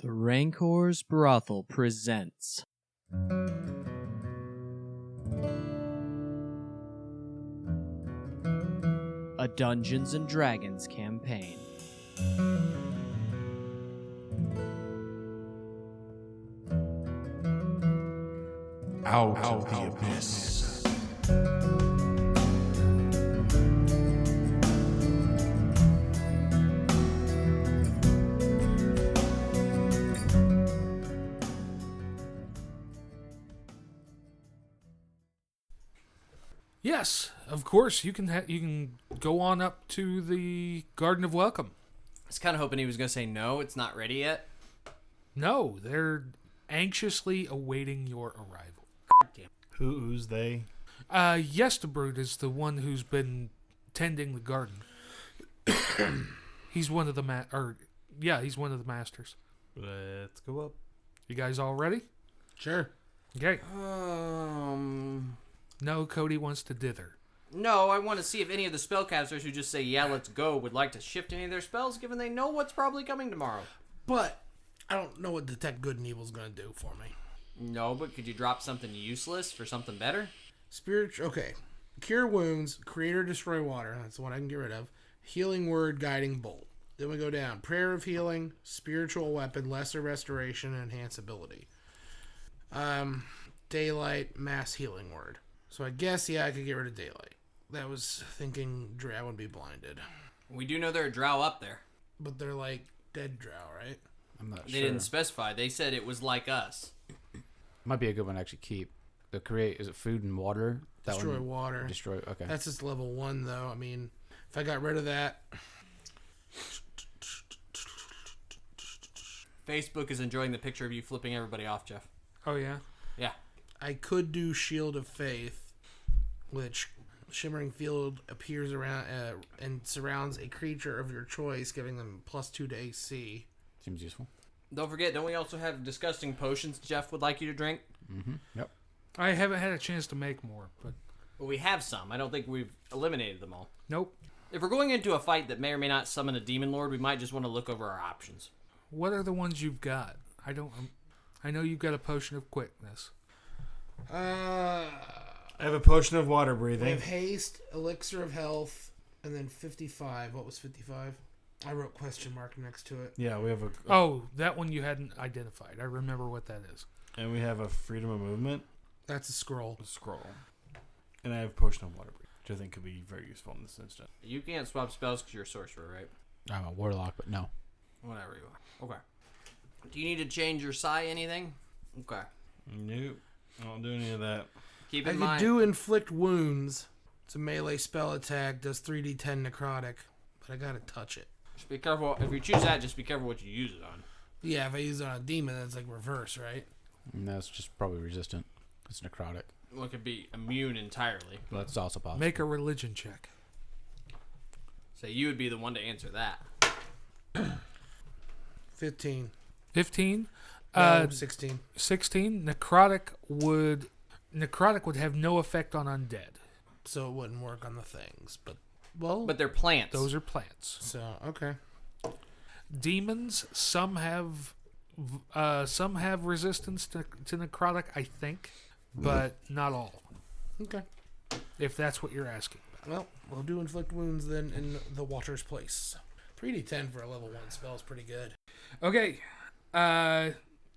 The Rancor's Brothel presents a Dungeons & Dragons campaign. Out of the abyss. Yes, of course. You can go on up to the Garden of Welcome. I was kind of hoping he was going to say no, it's not ready yet. No, they're anxiously awaiting your arrival. Who's they? Yestabrud is the one who's been tending the garden. He's one of the he's one of the masters. Let's go up. You guys all ready? Sure. Okay. No, Cody wants to dither. No, I want to see if any of the spellcasters who just say, yeah, let's go, would like to shift any of their spells, given they know what's probably coming tomorrow. But I don't know what Detect Good and Evil's going to do for me. No, but could you drop something useless for something better? Okay. Cure Wounds, Create or Destroy Water. That's the one I can get rid of. Healing Word, Guiding Bolt. Then we go down. Prayer of Healing, Spiritual Weapon, Lesser Restoration, Enhance Ability. Daylight, Mass Healing Word. So I guess, I could get rid of Daylight. That was thinking Drow would be blinded. We do know there are drow up there. But they're like dead Drow, right? I'm not They didn't specify. They said it was like us. Might be a good one to actually keep. The create, is it food and water? Destroy water. Destroy, okay. That's just level 1, though. I mean, if I got rid of that... Facebook is enjoying the picture of you flipping everybody off, Jeff. Oh, yeah? Yeah. I could do Shield of Faith, which Shimmering Field appears around and surrounds a creature of your choice, giving them +2 to AC. Seems useful. Don't forget, don't we also have disgusting potions Jeff would like you to drink? Mm-hmm. Yep. I haven't had a chance to make more, but... Well, we have some. I don't think we've eliminated them all. Nope. If we're going into a fight that may or may not summon a demon lord, we might just want to look over our options. What are the ones you've got? I know you've got a potion of quickness. I have a potion of water We breathing. have Haste, Elixir of Health, and then 55. What was 55? I wrote question mark next to it. Yeah, we have Oh, that one you hadn't identified. I remember what that is. and we have a freedom of movement That's a scroll. scroll. And I have potion of water breathing, which I think could be very useful in this instant. You can't swap spells because you're a sorcerer, right? I'm a warlock, but no. Whatever you are. Okay. Do you need to change your psi anything? Okay. Nope. I don't do any of that. Keep I in could mind. do Inflict Wounds. It's a melee spell attack, does 3d10 necrotic, but I gotta touch it. Just be careful. If you choose that, just be careful what you use it on. Yeah, if I use it on a demon, that's like reverse, right? And that's just probably resistant. It's necrotic. Well, it could be immune entirely. But that's also possible. Make a religion check. So you would be the one to answer that. 15. 15? 16. 16? Necrotic would have no effect on undead. So it wouldn't work on the things, but they're plants. Those are plants. So okay. Demons, some have resistance to necrotic, I think, but not all. Okay. If that's what you're asking. Well, we'll do Inflict Wounds then in the Water's place. 3d10 for a level 1 spell is pretty good. Okay.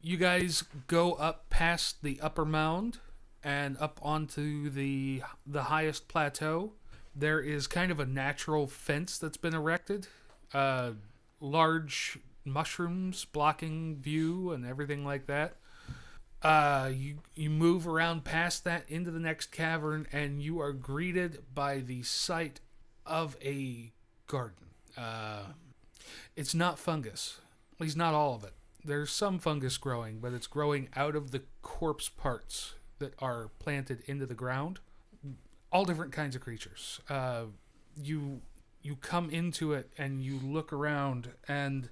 You guys go up past the upper mound and up onto the highest plateau. There is kind of a natural fence that's been erected. Large mushrooms blocking view and everything like that. You move around past that into the next cavern, and you are greeted by the sight of a garden. It's not fungus. At least not all of it. There's some fungus growing, but it's growing out of the corpse parts that are planted into the ground. All different kinds of creatures. You come into it and you look around, and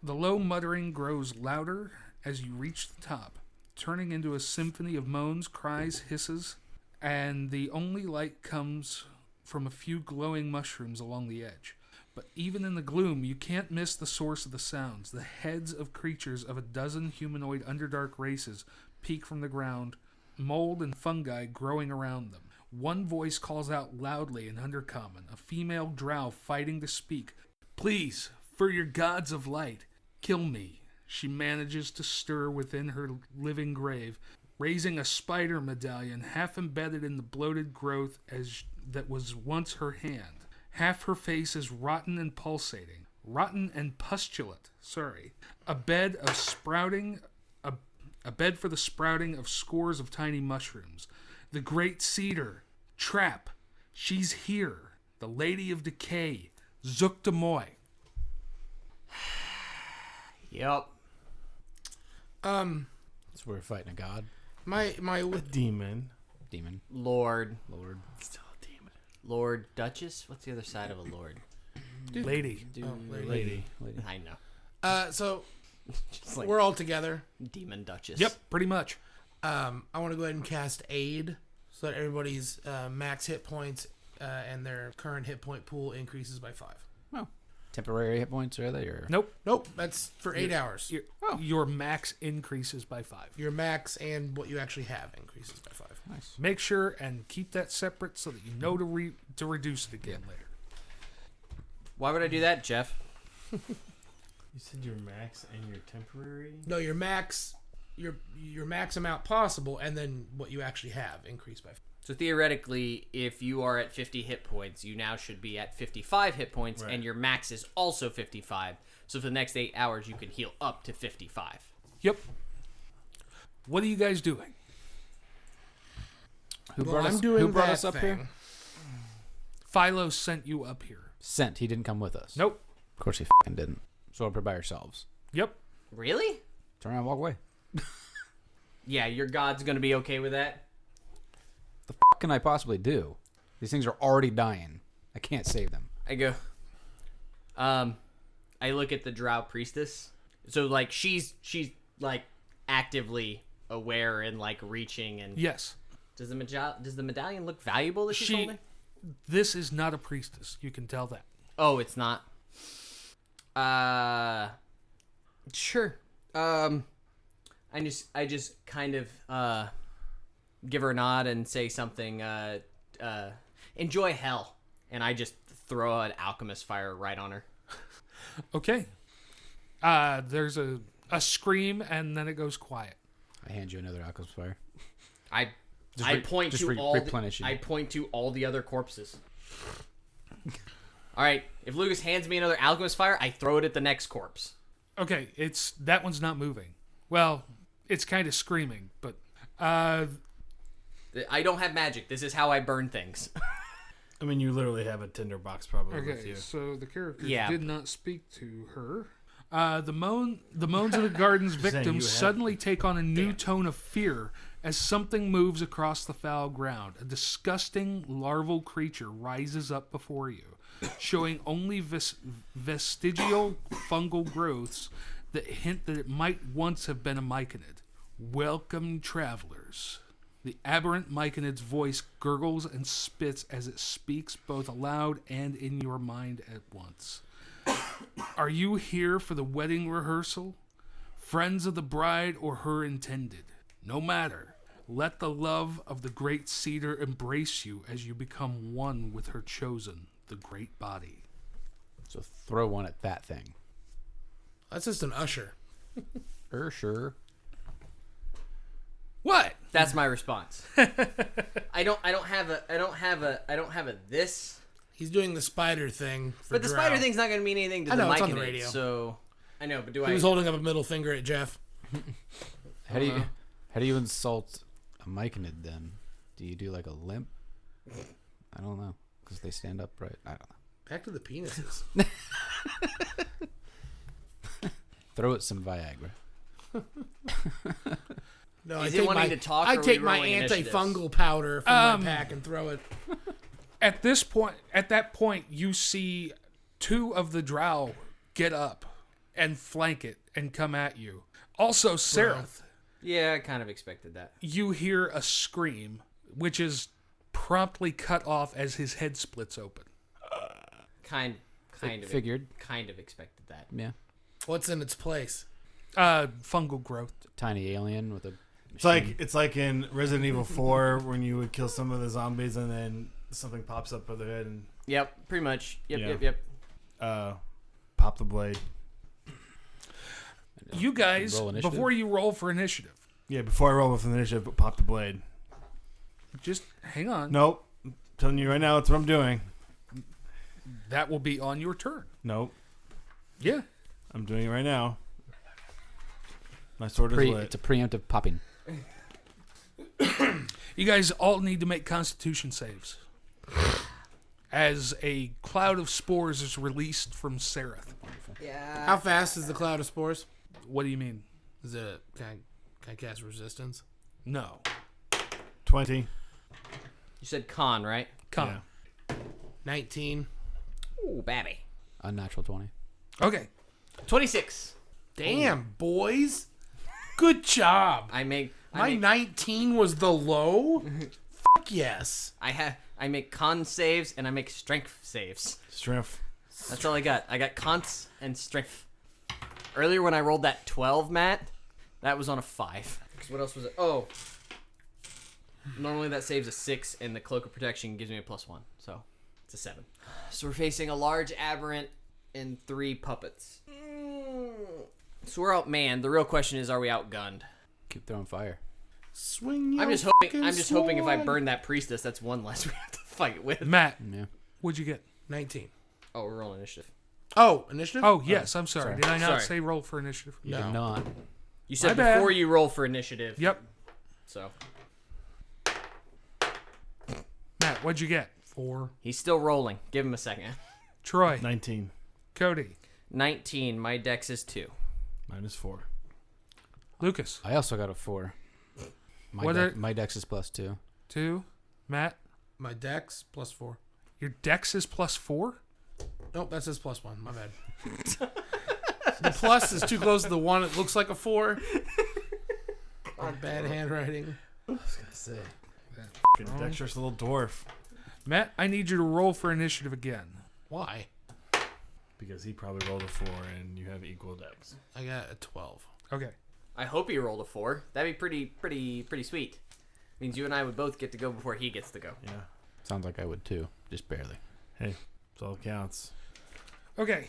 the low muttering grows louder as you reach the top, turning into a symphony of moans, cries, hisses, and the only light comes from a few glowing mushrooms along the edge. But even in the gloom, you can't miss the source of the sounds. The heads of creatures of a dozen humanoid Underdark races peek from the ground, mold and fungi growing around them. One voice calls out loudly in Undercommon, a female drow fighting to speak. Please, for your gods of light, kill me. She manages to stir within her living grave, raising a spider medallion half embedded in the bloated growth that was once her hand. Half her face is rotten and pulsating. Rotten and pustulate, A bed of sprouting... A bed for the sprouting of scores of tiny mushrooms. The great cedar. Trap. She's here. The Lady of Decay. Zook Demoy. Yep. So we're fighting a god. My Demon. Demon. Lord. Still a demon. Lord Duchess? What's the other side of a lord? Lady. Lady. I know. So Just like we're all together. Demon Duchess. Yep, pretty much. I want to go ahead and cast Aid so that everybody's max hit points and their current hit point pool increases by 5. Oh. Temporary hit points, are they? Or? Nope. Nope, that's for 8 hours. Your max increases by 5. Your max and what you actually have increases by 5. Nice. Make sure and keep that separate so that you know to reduce it again later. Why would I do that, Jeff? You said your max and your temporary? No, your max amount possible, and then what you actually have increased by 5. So theoretically, if you are at 50 hit points, you now should be at 55 hit points, Right. and your max is also 55. So for the next 8 hours, you can heal up to 55. Yep. What are you guys doing? Who Well, brought I'm us, doing who brought that us up thing. here? Philo sent you up here. Sent. He didn't come with us. Nope. Of course he didn't. So we're by ourselves. Yep. Really? Turn around and walk away. Yeah, your god's going to be okay with that? What can I possibly do? These things are already dying. I can't save them. I go, I look at the drow priestess. So, like, she's like, actively aware and, like, reaching. And Yes. does the medallion look valuable that she's She. holding? This is not a priestess. You can tell that. Oh, it's not. Sure. I just kind of give her a nod and say something. Enjoy hell, and I just throw an alchemist fire right on her. Okay. There's a scream and then it goes quiet. I hand you another alchemist fire. I Just point just to all. replenishing. I point to all the other corpses. All right. If Lucas hands me another alchemist fire, I throw it at the next corpse. Okay, that one's not moving. Well, it's kind of screaming, but I don't have magic. This is how I burn things. I mean, you literally have a tinderbox probably with okay. you. So the characters Yeah. did not speak to her. The moans of the garden's Saying you victims have- suddenly take on a new tone of fear as something moves across the foul ground. A disgusting larval creature rises up before you, showing only vestigial fungal growths that hint that it might once have been a myconid. Welcome, travelers. The aberrant myconid's voice gurgles and spits as it speaks both aloud and in your mind at once. Are you here for the wedding rehearsal? Friends of the bride or her intended? No matter. Let the love of the great cedar embrace you as you become one with her chosen, the great body. So throw one at that thing. That's just an usher. Sure. What? That's my response. I don't have a this. He's doing the spider thing. For But the Drow. spider thing's not going to mean anything to I the know, it's on the myconid, radio. so I know. But do He I? was holding up a middle finger at Jeff. How do you insult a myconid then? Do you do like a limp? I don't know. Because they stand upright. I don't know. Back to the penises. Throw it some Viagra. No, Is he wanting to talk, I or are take we my rolling initiatives? antifungal powder from my pack and throw it. At that point, you see two of the drow get up and flank it and come at you. Also, Seraph, Yeah, I kind of expected that. you hear a scream, which is promptly cut off as his head splits open. Kind Figured. Kind of expected that. Yeah. What's in its place? Fungal growth. Tiny alien with a. It's like in Resident Evil 4 when you would kill some of the zombies and then something pops up with their head and Yep, pretty much. Yeah. Yep. pop the blade. You guys, Roll initiative? before you roll for initiative, Yeah, before I roll with an initiative, pop the blade. just hang on. Nope. I'm telling you right now, that's what I'm doing. That will be on your turn. Nope. Yeah. I'm doing it right now. My sword is lit. It's a preemptive popping. You guys all need to make Constitution saves. As a cloud of spores is released from Sereth. Yeah. How fast is the cloud of spores? What do you mean? Is it can I cast resistance? No. 20. You said con, right? Con. Yeah. 19. Ooh, babby. Unnatural 20. Okay. 26. Damn, boys. Good job. My 19 was the low? Fuck yes. I make con saves and I make strength saves. Strength. That's all I got. I got cons and strength. Earlier when I rolled that 12, Matt, that was on a 5. Because what else was it? Oh. Normally that saves a 6 and the Cloak of Protection gives me a +1. So it's a 7. So we're facing a large aberrant and 3 puppets. So we're outmanned. The real question is, are we outgunned? Keep throwing fire. Swing your I'm just hoping if I sword. burn that priestess, that's one less we have to fight with. Matt, Yeah. what'd you get? 19. Oh, we're rolling initiative. Oh, initiative? Oh, yes. I'm sorry. sorry. Did I not Sorry. say roll for initiative? You No. did not. You said My bad. before you roll for initiative. Yep. So Matt, what'd you get? 4. he's still rolling. Give him a second. Troy. 19. Cody. 19. My dex is 2. -4. Lucas. I also got a 4. My dex is +2. 2. Matt. My dex +4. Your dex is +4? Nope, that says +1. My bad. The plus is too close to the 1. It looks like a 4. Bad handwriting. I was gonna say. Fucking dexterous little dwarf. Matt, I need you to roll for initiative again. Why? Because he probably rolled a 4 and you have equal dex. I got a 12. Okay. I hope he rolled a 4. That'd be pretty sweet. Means you and I would both get to go before he gets to go. Yeah. Sounds like I would too, just barely. Hey, that's all that counts. Okay.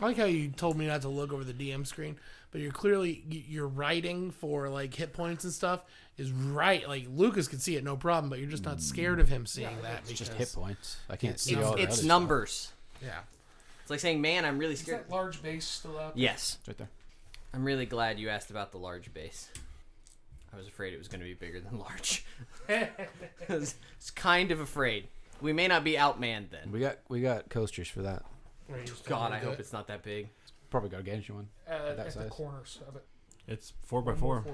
I like how you told me not to look over the DM screen, but you're clearly your writing for like hit points and stuff is right. Like Lucas could see it no problem, but you're just not scared of him seeing that. It's Because, just hit points. I can't see It's- all the It's other numbers. Yeah. It's like saying, man, I'm really Is scared. that large base still out? Yes. stuff. It's right there. I'm really glad you asked about the large base. I was afraid it was going to be bigger than large. I was kind of afraid. We may not be outmanned then. We got coasters for that. God, I hope it's not that big. Probably gargantuan one. At that the size. corners of it. It's 4x4.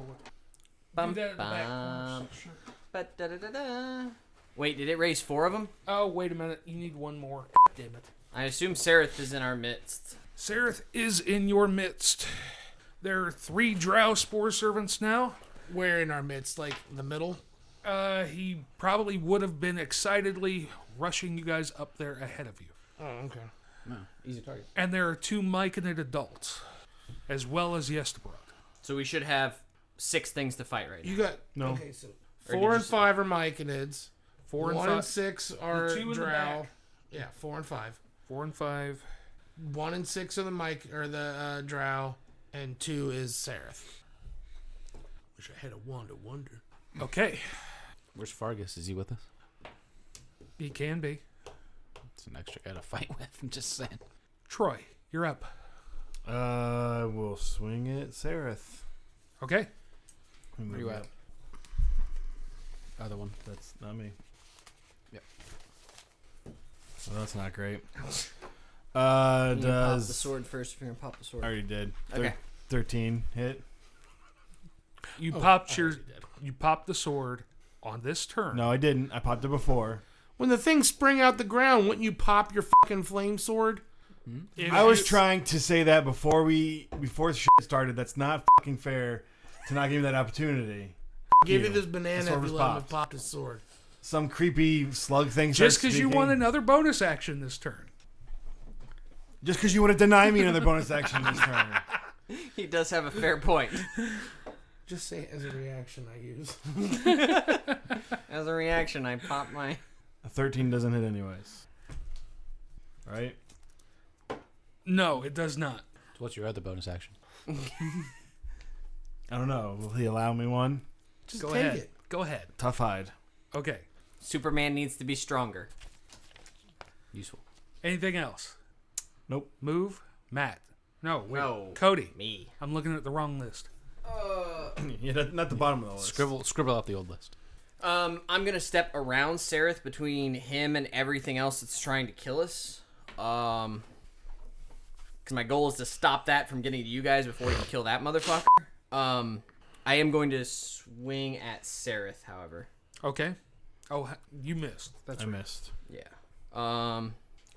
Bum, Do that at the back bum. corners. Sure. Ba-da-da-da-da. Wait, did it raise 4 of them? Oh, wait a minute. You need one more. Damn it. I assume Sereth is in our midst. Sereth is in your midst. There are 3 drow spore servants now. Where in our midst, like the middle? He probably would have been excitedly rushing you guys up there ahead of you. Oh, okay. No, easy target. And there are 2 myconid adults, as well as Yestabrod. So we should have 6 things to fight right now. You got No. Okay, so Or did 4 you and say- 5 are myconids. 4 and 1 5. and 6 are 2 in the drow. back. Yeah, 4 and 5. 4 and 5. 1 and 6 are the drow, and 2 is Sereth. Wish I had a wand of wonder. Okay. Where's Fargus? Is he with us? He can be. It's an extra guy to fight with. I'm just saying. Troy, you're up. We'll swing it, Sereth. Okay. Where are you at? Other one. That's not me. Yep. Well, that's not great. You pop the Does sword first if you're going to pop the sword. I already did. Okay. 13 hit. You Oh, popped I your already did. you popped the sword on this turn. No, I didn't. I popped it before. When the thing sprang out the ground, wouldn't you pop your fucking flame sword? If I was you- trying to say that before shit started. That's not fucking fair to not give me that opportunity. Give you. you this banana The sword if you was let him popped. pop his sword. Some creepy slug thing. Just starts because you speaking. want another bonus action this turn. Just because you want to deny me another bonus action this turn. He does have a fair point. Just say it as a reaction I use. As a reaction, I pop my... A 13 doesn't hit anyways. Right? No, it does not. So what's your other bonus action? I don't know. Will he allow me one? Just Go take ahead. it. Go ahead. Tough hide. Okay. Superman needs to be stronger. Useful. Anything else? Nope. Move. Matt. No, wait. No. Cody. Me. I'm looking at the wrong list. Yeah, not the bottom of the list. Scribble out the old list. I'm gonna step around Sereth between him and everything else that's trying to kill us. Because my goal is to stop that from getting to you guys before we can kill that motherfucker. I am going to swing at Sereth, however. Okay. Oh, you missed. That's I right. missed. Yeah.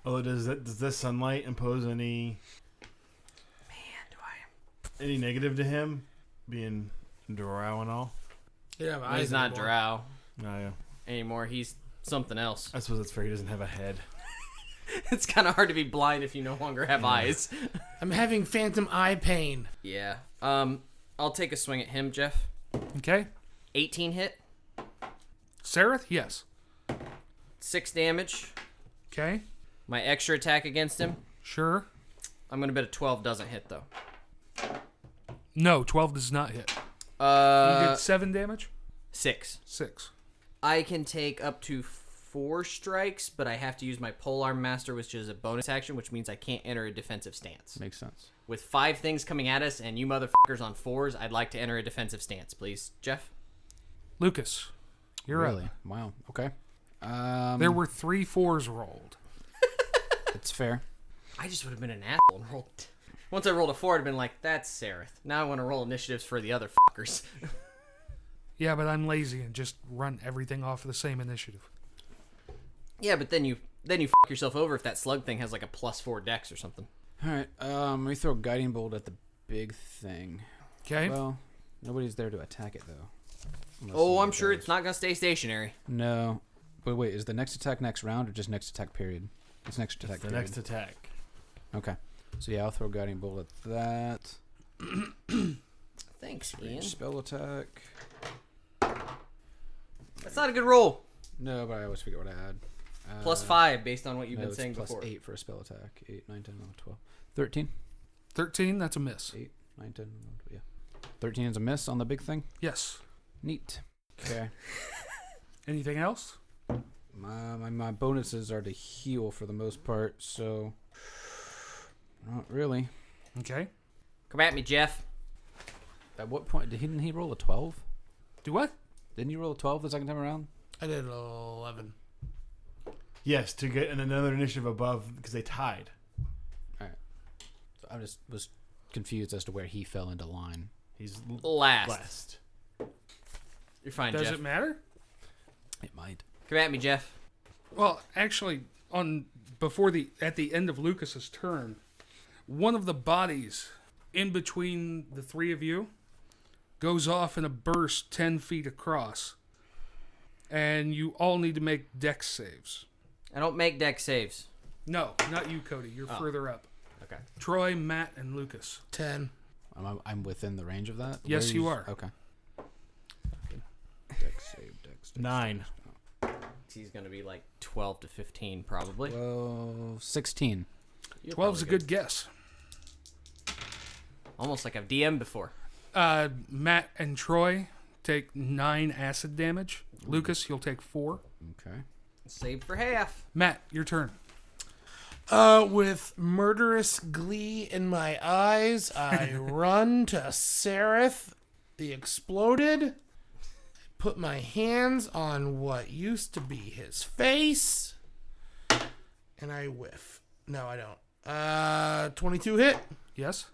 Although, does this sunlight impose any negative to him? Being Drow and all? Yeah, He's not Drow Oh, yeah. anymore. He's something else. I suppose that's fair. He doesn't have a head. It's kind of hard to be blind if you no longer have eyes. I'm having phantom eye pain. Yeah. I'll take a swing at him, Jeff. Okay. 18 hit, Sereth? Yes. 6 damage. Okay. My extra attack against him, Sure. I'm gonna bet a 12 doesn't hit though. No, 12 does not hit. You did 7 damage? 6. 6. I can take up to 4 strikes, but I have to use my Polearm Master, which is a bonus action, which means I can't enter a defensive stance. Makes sense. With 5 things coming at us and you motherfuckers on 4s, I'd like to enter a defensive stance, please. Jeff? Lucas, you're really? up. Wow. Okay. There were 3 4s rolled. It's fair. I just would have been an asshole and rolled. Once I rolled a 4, I'd have been like, that's Sereth. Now I want to roll initiatives for the other fuckers. Yeah, but I'm lazy and just run everything off of the same initiative. Yeah, but then you fuck yourself over if that slug thing has like a +4 dex or something. All right. Let me throw Guiding Bolt at the big thing. Okay. Well, nobody's there to attack it though. Unless Oh, someone I'm sure does. it's not going to stay stationary. No. But wait, is the next attack next round or just next attack period? It's next attack The period. next attack. Okay. So yeah, I'll throw Guiding Bolt at that. Thanks, Ian. Range spell attack. That's not a good roll. No, but I always forget what I add. +5 based on what you've no, been it's saying plus before. 8 for a spell attack. 8, 9, 10, 11, 12. 13. 13, that's a miss. 8, 9, 10, 11, 12. Yeah. 13 is a miss on the big thing. Yes. Neat. Okay. Anything else? My bonuses are to heal for the most part, so not really. Okay. Come at me, Jeff. At what point didn't he roll a 12? Do what? Didn't you roll a 12 the second time around? I did 11. Yes, to get another initiative above because they tied. All right. So I just was confused as to where he fell into line. He's Last. You're fine, Does Jeff. it matter? It might. Come at me, Jeff. Well, actually, at the end of Lucas's turn, one of the bodies in between the 3 of you goes off in a burst 10 feet across, and you all need to make dex saves. I don't make dex saves. No, not you, Cody. You're further up. Okay. Troy, Matt, and Lucas. 10. I'm within the range of that? Yes, Where you is- are. Okay. Dex save, dex. 9. He's going to be like 12 to 15 probably. Well, 16. You're 12's a probably good guess. Almost like I've DM'd before. Matt and Troy take 9 acid damage. Lucas, you'll take 4. Okay. Saved for half. Matt, your turn. With murderous glee in my eyes, I run to Sereth, the exploded. Put my hands on what used to be his face, and I whiff. No, I don't. 22 hit. Yes?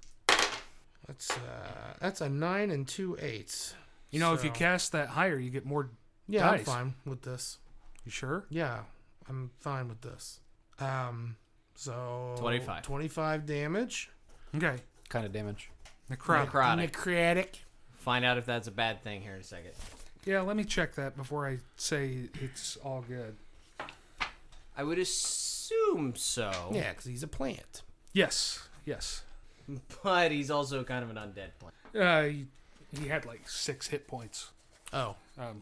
That's a 9 and 2 8s. You know, if you So- cast that higher, you get more Yeah, I'm dice. fine with this. You sure? Yeah, I'm fine with this. So 25. 25 damage. Okay. Kind of damage. Necrotic. Necrotic. Find out if that's a bad thing here in a second. Yeah, let me check that before I say it's all good. I would assume so. Yeah, because he's a plant. Yes. But he's also kind of an undead player. He had like 6 hit points. Oh, Um,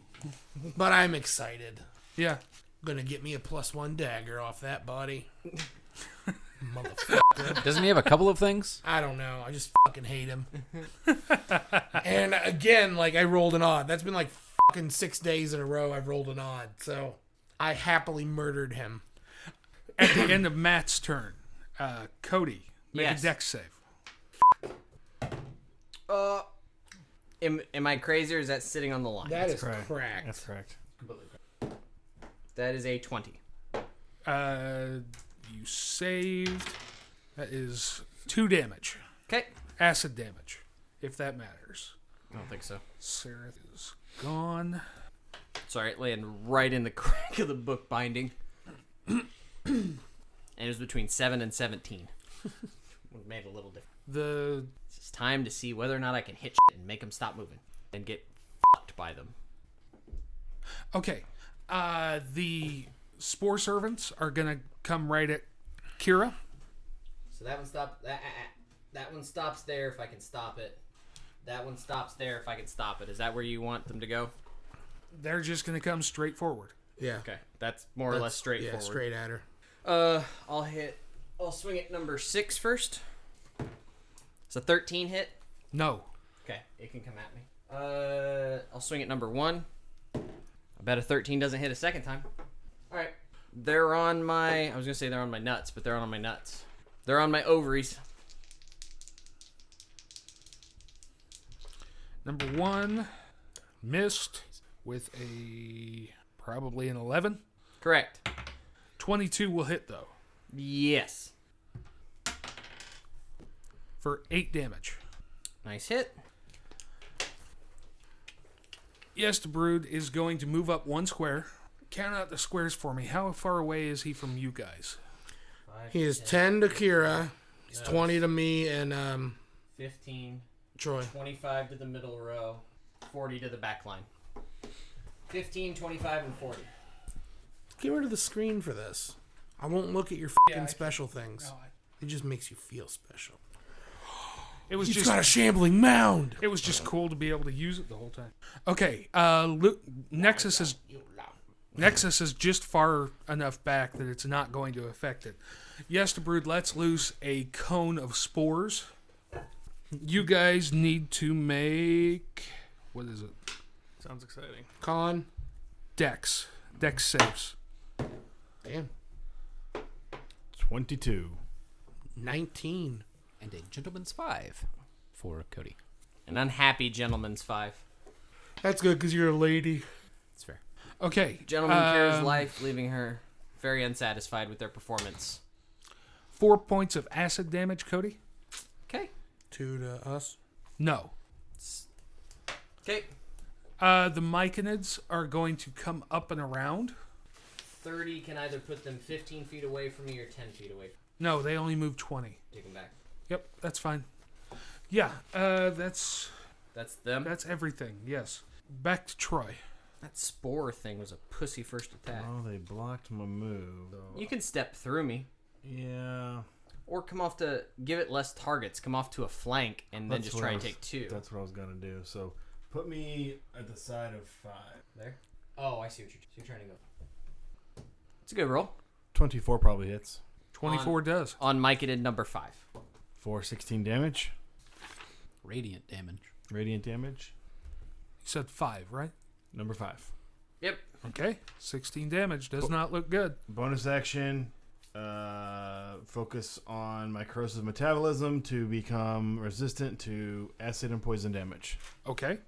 but I'm excited. yeah. Gonna get me a +1 dagger off that body. Motherfucker. Doesn't he have a couple of things? I don't know. I just fucking hate him. And again, like I rolled an odd. That's been like fucking 6 days in a row I've rolled an odd. So I happily murdered him. At the end of Matt's turn, Cody, make Yes. a dex save. Am I crazy or is that sitting on the line? That is correct. cracked. That's correct. That is a 20. You saved. That is 2 damage. Okay. Acid damage, if that matters. I don't think so. Sarah is gone. Sorry, it landed right in the crack of the book binding. And it was between 7 and 17. Would made a little difference. It's just time to see whether or not I can hit shit and make them stop moving and get fucked by them. Okay. The spore servants are gonna come right at Kira. So that one stopped. That one stops there if I can stop it. That one stops there if I can stop it. Is that where you want them to go? They're just gonna come straight forward. Yeah. Okay, that's more or less straightforward. Yeah, straight at her. I'll swing at number 6 first. It's a 13 hit. No. Okay, it can come at me. I'll swing at number 1. I bet a 13 doesn't hit a second time. All right. They're on my... I was going to say they're on my nuts, but they're on my nuts. They're on my ovaries. Number 1 missed with probably an 11. Correct. 22 will hit though Yes. for 8 damage. Nice hit. Yes, the Brood is going to move up 1 square. Count out the squares for me. How far away is he from you guys? He is 10 to Kira. He's 20 to me and 15. Troy. 25 to the middle row. 40 to the back line. 15, 25, and 40. Get rid of the screen for this. I won't look at your fucking special things. It just makes you feel special. It was He's just got a shambling mound. it was just cool to be able to use it the whole time. Okay, Nexus is just far enough back that it's not going to affect it. Yes, the Brood lets loose a cone of spores. You guys need to make what is it? Sounds exciting. Con. Dex saves. Damn. 22. 19. And a gentleman's 5 for Cody. An unhappy gentleman's 5. That's good because you're a lady. That's fair. Okay, Gentleman cares life, leaving her very unsatisfied with their performance. 4 points of acid damage, Cody. Okay. 2 to us. No. Okay. The myconids are going to come up and around. 30 can either put them 15 feet away from me or 10 feet away. No, they only move 20. Take them back. Yep, that's fine. Yeah, that's them. everything. Yes. Back to Troy. That spore thing was a pussy first attack. Oh, they blocked my move. You can step through me. Yeah. Or come off to give it less targets. Come off to a flank and then That's just what try I and was- take 2. That's what I was going to do. So put me at the side of 5. There. Oh, I see what you're trying to go. It's a good roll. 24 probably hits. 24 does. On myconid number 5. For 16 damage. Radiant damage. Radiant damage. You said 5, right? Number 5. Yep. Okay. 16 damage. Does not look good. Bonus action. Focus on my corrosive metabolism to become resistant to acid and poison damage. Okay.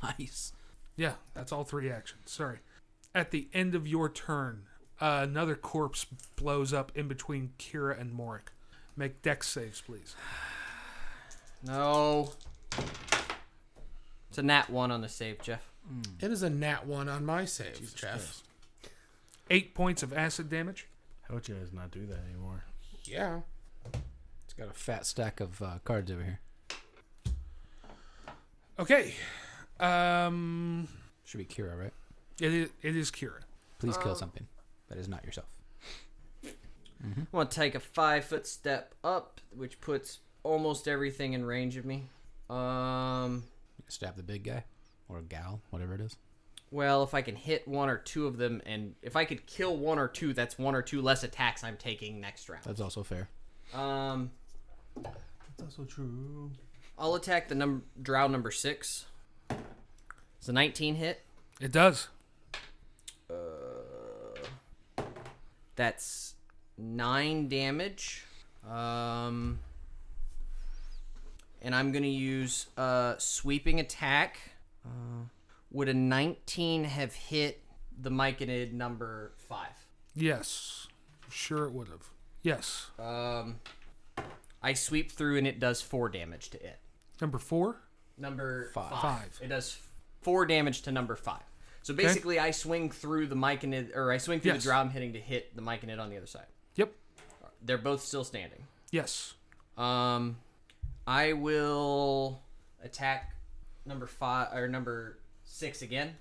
Nice. Yeah, that's all 3 actions. Sorry. At the end of your turn, another corpse blows up in between Kira and Morauk. Make dex saves, please. No. It's a nat 1 on the save, Jeff. It is a nat 1 on my save, Jeff. Christ. 8 points of acid damage. How would you guys not do that anymore? Yeah. It's got a fat stack of cards over here. Okay. Should be Kira, right? It is Kira. Please kill something that is not yourself. I'm going to take a 5-foot step up, which puts almost everything in range of me. Stab the big guy or a gal, whatever it is. Well, if I can hit one or two of them, and if I could kill one or two, that's one or two less attacks I'm taking next round. That's also fair. That's also true. I'll attack the drow number 6. It's a 19 hit. It does. That's 9 damage. And I'm going to use sweeping attack. Would a 19 have hit the myconid number 5? Yes. Sure it would have. Yes. I sweep through and it does 4 damage to it. Number 4? Number 5. It does 4 damage to number 5. So basically, I swing through the myconid, or I swing through the drow I'm hitting to hit the myconid on the other side. Yep. They're both still standing. Yes. I will attack number 5 or number 6 again.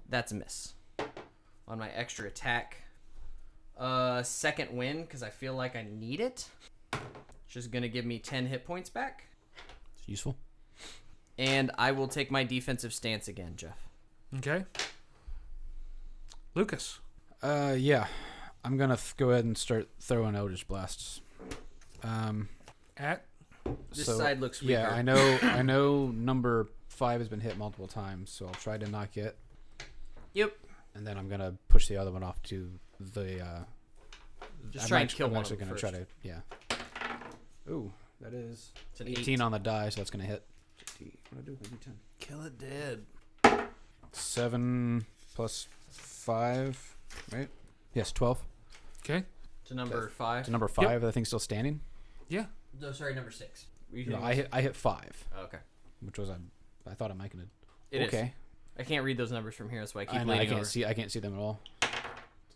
That's a miss on my extra attack. Second win because I feel like I need it. Which is gonna give me 10 hit points back. It's useful. And I will take my defensive stance again, Jeff. Okay. Lucas. Yeah. I'm gonna go ahead and start throwing Eldritch Blasts. At? This side looks weaker. Yeah, I know number 5 has been hit multiple times, so I'll try to knock it. Yep. And then I'm gonna push the other one off to the Just try and kill I'm one actually of them gonna first. try to Ooh, that is It's an 18 on the die, so that's gonna hit. What do I do? 10. Kill it dead. 7 plus 5, right? Yes, 12. Okay. To number 5. To number 5, that thing's still standing. Yeah. No, sorry, number 6. No, I hit 5, Oh, okay. which was I thought I might have. It is. Okay. I can't read those numbers from here, that's why I keep I know, leaning over. I can't see them at all.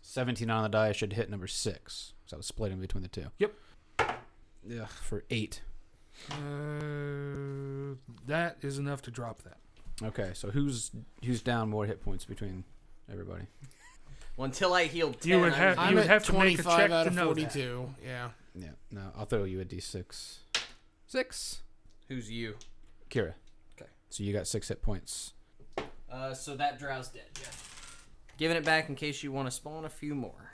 17 on the die. I should hit number 6. So I was splitting between the two. Yep. Yeah, for 8. That is enough to drop that. Okay, so who's down more hit points between everybody? Well, until I healed 10, You would I have- was- I'm would at have to make a 25 check out to of know 42. Yeah. Yeah, no, I'll throw you a d6. 6. Who's you? Kira. Okay. So you got 6 hit points. So that drow's dead, Jeff. Giving it back in case you want to spawn a few more.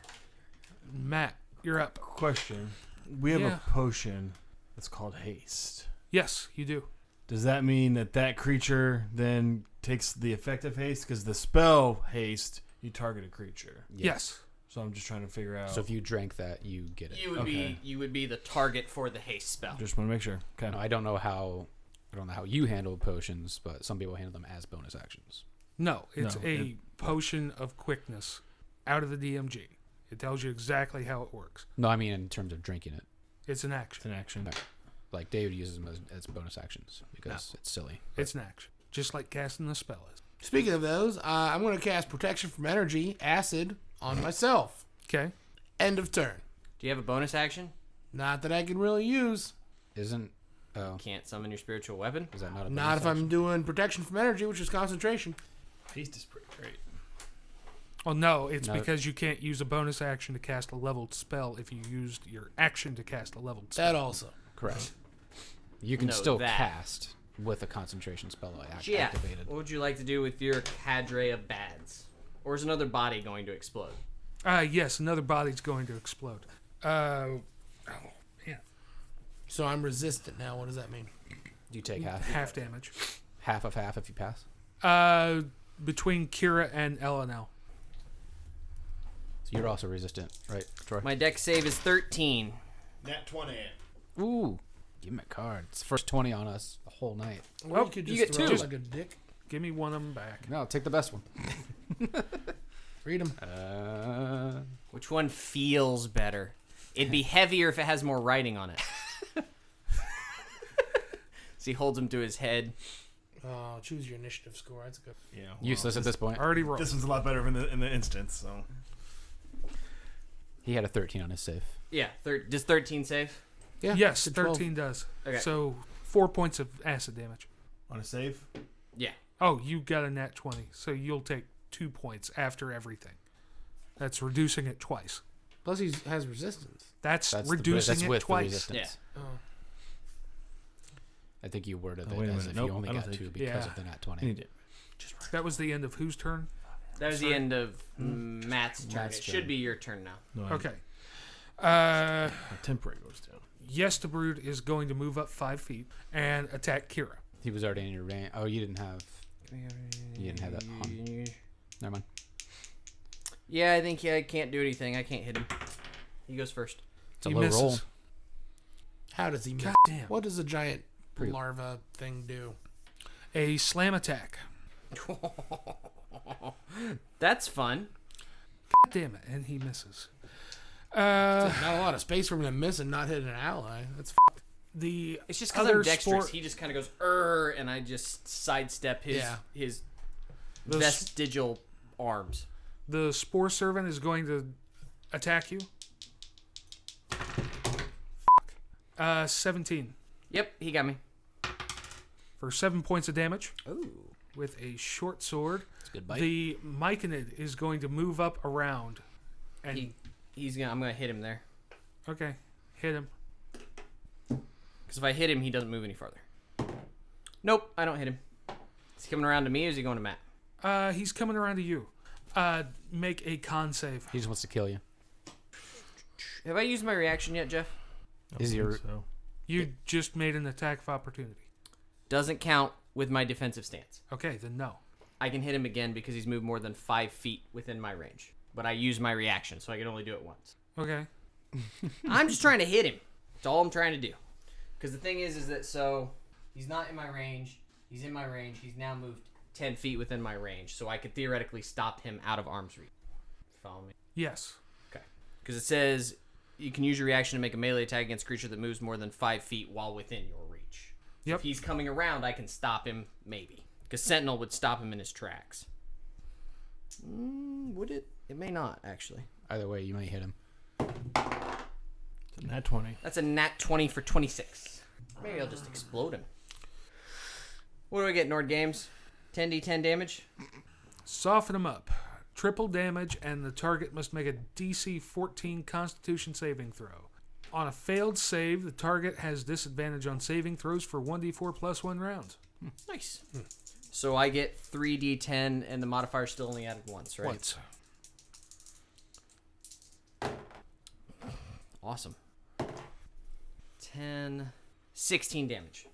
Matt, you're up. Question. We have Yeah. a potion that's called haste. Yes, you do. Does that mean that creature then takes the effect of haste? Because the spell haste, you target a creature. Yes. So I'm just trying to figure out. So if you drank that, you get it. You would be the target for the haste spell. Just want to make sure. Okay. No, I don't know how you handle potions, but some people handle them as bonus actions. No, it's No, a potion of quickness out of the DMG. It tells you exactly how it works. No, I mean in terms of drinking it. It's an It's action. an action. No. Like David uses them as bonus actions because it's silly. It's an action. Just like casting the spell is. Speaking of those, I'm going to cast Protection from Energy, Acid, on myself. Okay. End of turn. Do you have a bonus action? Not that I can really use. Isn't Can't summon your spiritual weapon? is that not a bonus Not if action? I'm doing Protection from Energy, which is concentration. Haste is pretty great. Well, no, it's No. because you can't use a bonus action to cast a leveled spell if you used your action to cast a leveled spell. That also. Correct. You can No, still that. cast with a concentration spell Jeff, activated. what would you like to do with your cadre of bads? Or is another body going to explode? Yes, another body's going to explode. Oh, man. So I'm resistant now. What does that mean? You take half Half damage. half of half if you pass. Between Kira and Elanil. So you're also resistant, right, Troy? My deck save is 13. Nat 20. Ooh, give me a card. It's the first 20 on us the whole night. Well, you could you just get throw two. like a dick. Give me one of them back. No, take the best one. Read them. Which one feels better? It'd be heavier if it has more writing on it. So he holds him to his head. Oh, choose your initiative score. That's good. Yeah. well, Useless at this point. Already rolled. This one's a lot better in the instance. So He had a 13 on his save. Yeah, does 13 save? Yeah. Yes, it's a 12. 13 does. Okay. So 4 points of acid damage. on a save. Yeah. Oh, you got a nat 20, so you'll take 2 points after everything. That's reducing it twice. Plus, he has resistance. That's That's reducing it with twice. the resistance. Oh. I think you worded Oh, it wait a as minute. if Nope, you only I don't got think- 2 because Yeah. of the nat I 20. need it. That was the end of whose turn? That was the end of Matt's turn. Matt's It turn. should be your turn now. No, Okay. My temporary goes down. Yes, the Brood is going to move up 5 feet and attack Kira. He was already in your range. Oh, you didn't have that on. Never mind. Yeah, I think I can't do anything. I can't hit him. He goes first. It's a He low misses. roll. How does he miss? God damn. What does a giant Pretty- larva thing do? A slam attack. That's fun. God damn it. And he misses. Not a lot of space for him to miss and not hit an ally. That's The It's just because other I'm dexterous. sport- He just kind of goes, and I just sidestep his Yeah. his The s- vestigial arms. The Spore Servant is going to attack you. 17 Yep, he got me. for 7 points of damage Ooh. with a short sword. It's a good bite. The myconid is going to move up around. And I'm gonna hit him there. okay, hit him. Because if I hit him, he doesn't move any farther. Nope, I don't hit him. Is he coming around to me or is he going to Matt? He's coming around to you. Make a con save. He just wants to kill you. Have I used my reaction yet, Jeff? I don't Is think your- so. You just made an attack of opportunity. Doesn't count with my defensive stance. Okay, then no. I can hit him again because he's moved more than 5 feet within my range. But I use my reaction, so I can only do it once. Okay. I'm just trying to hit him. That's all I'm trying to do. Because the thing is that so he's not in my range. He's in my range. He's now moved 10 feet within my range, so I could theoretically stop him out of arm's reach. Follow me? Yes. Okay. Because it says you can use your reaction to make a melee attack against a creature that moves more than 5 feet while within your reach. Yep. If he's coming around, I can stop him, maybe. Because Sentinel would stop him in his tracks. Would it? It may not, actually. Either way, you might hit him. It's a nat 20. That's a nat 20 for 26. Maybe I'll just explode him. What do I get, Nord Games? 10d10 damage? Soften him up. Triple damage, and the target must make a DC 14 Constitution saving throw. On a failed save, the target has disadvantage on saving throws for 1d4 plus 1 rounds. Nice. So I get 3d10, and the modifier's still only added once, right? Once. Awesome. 10, 16 damage.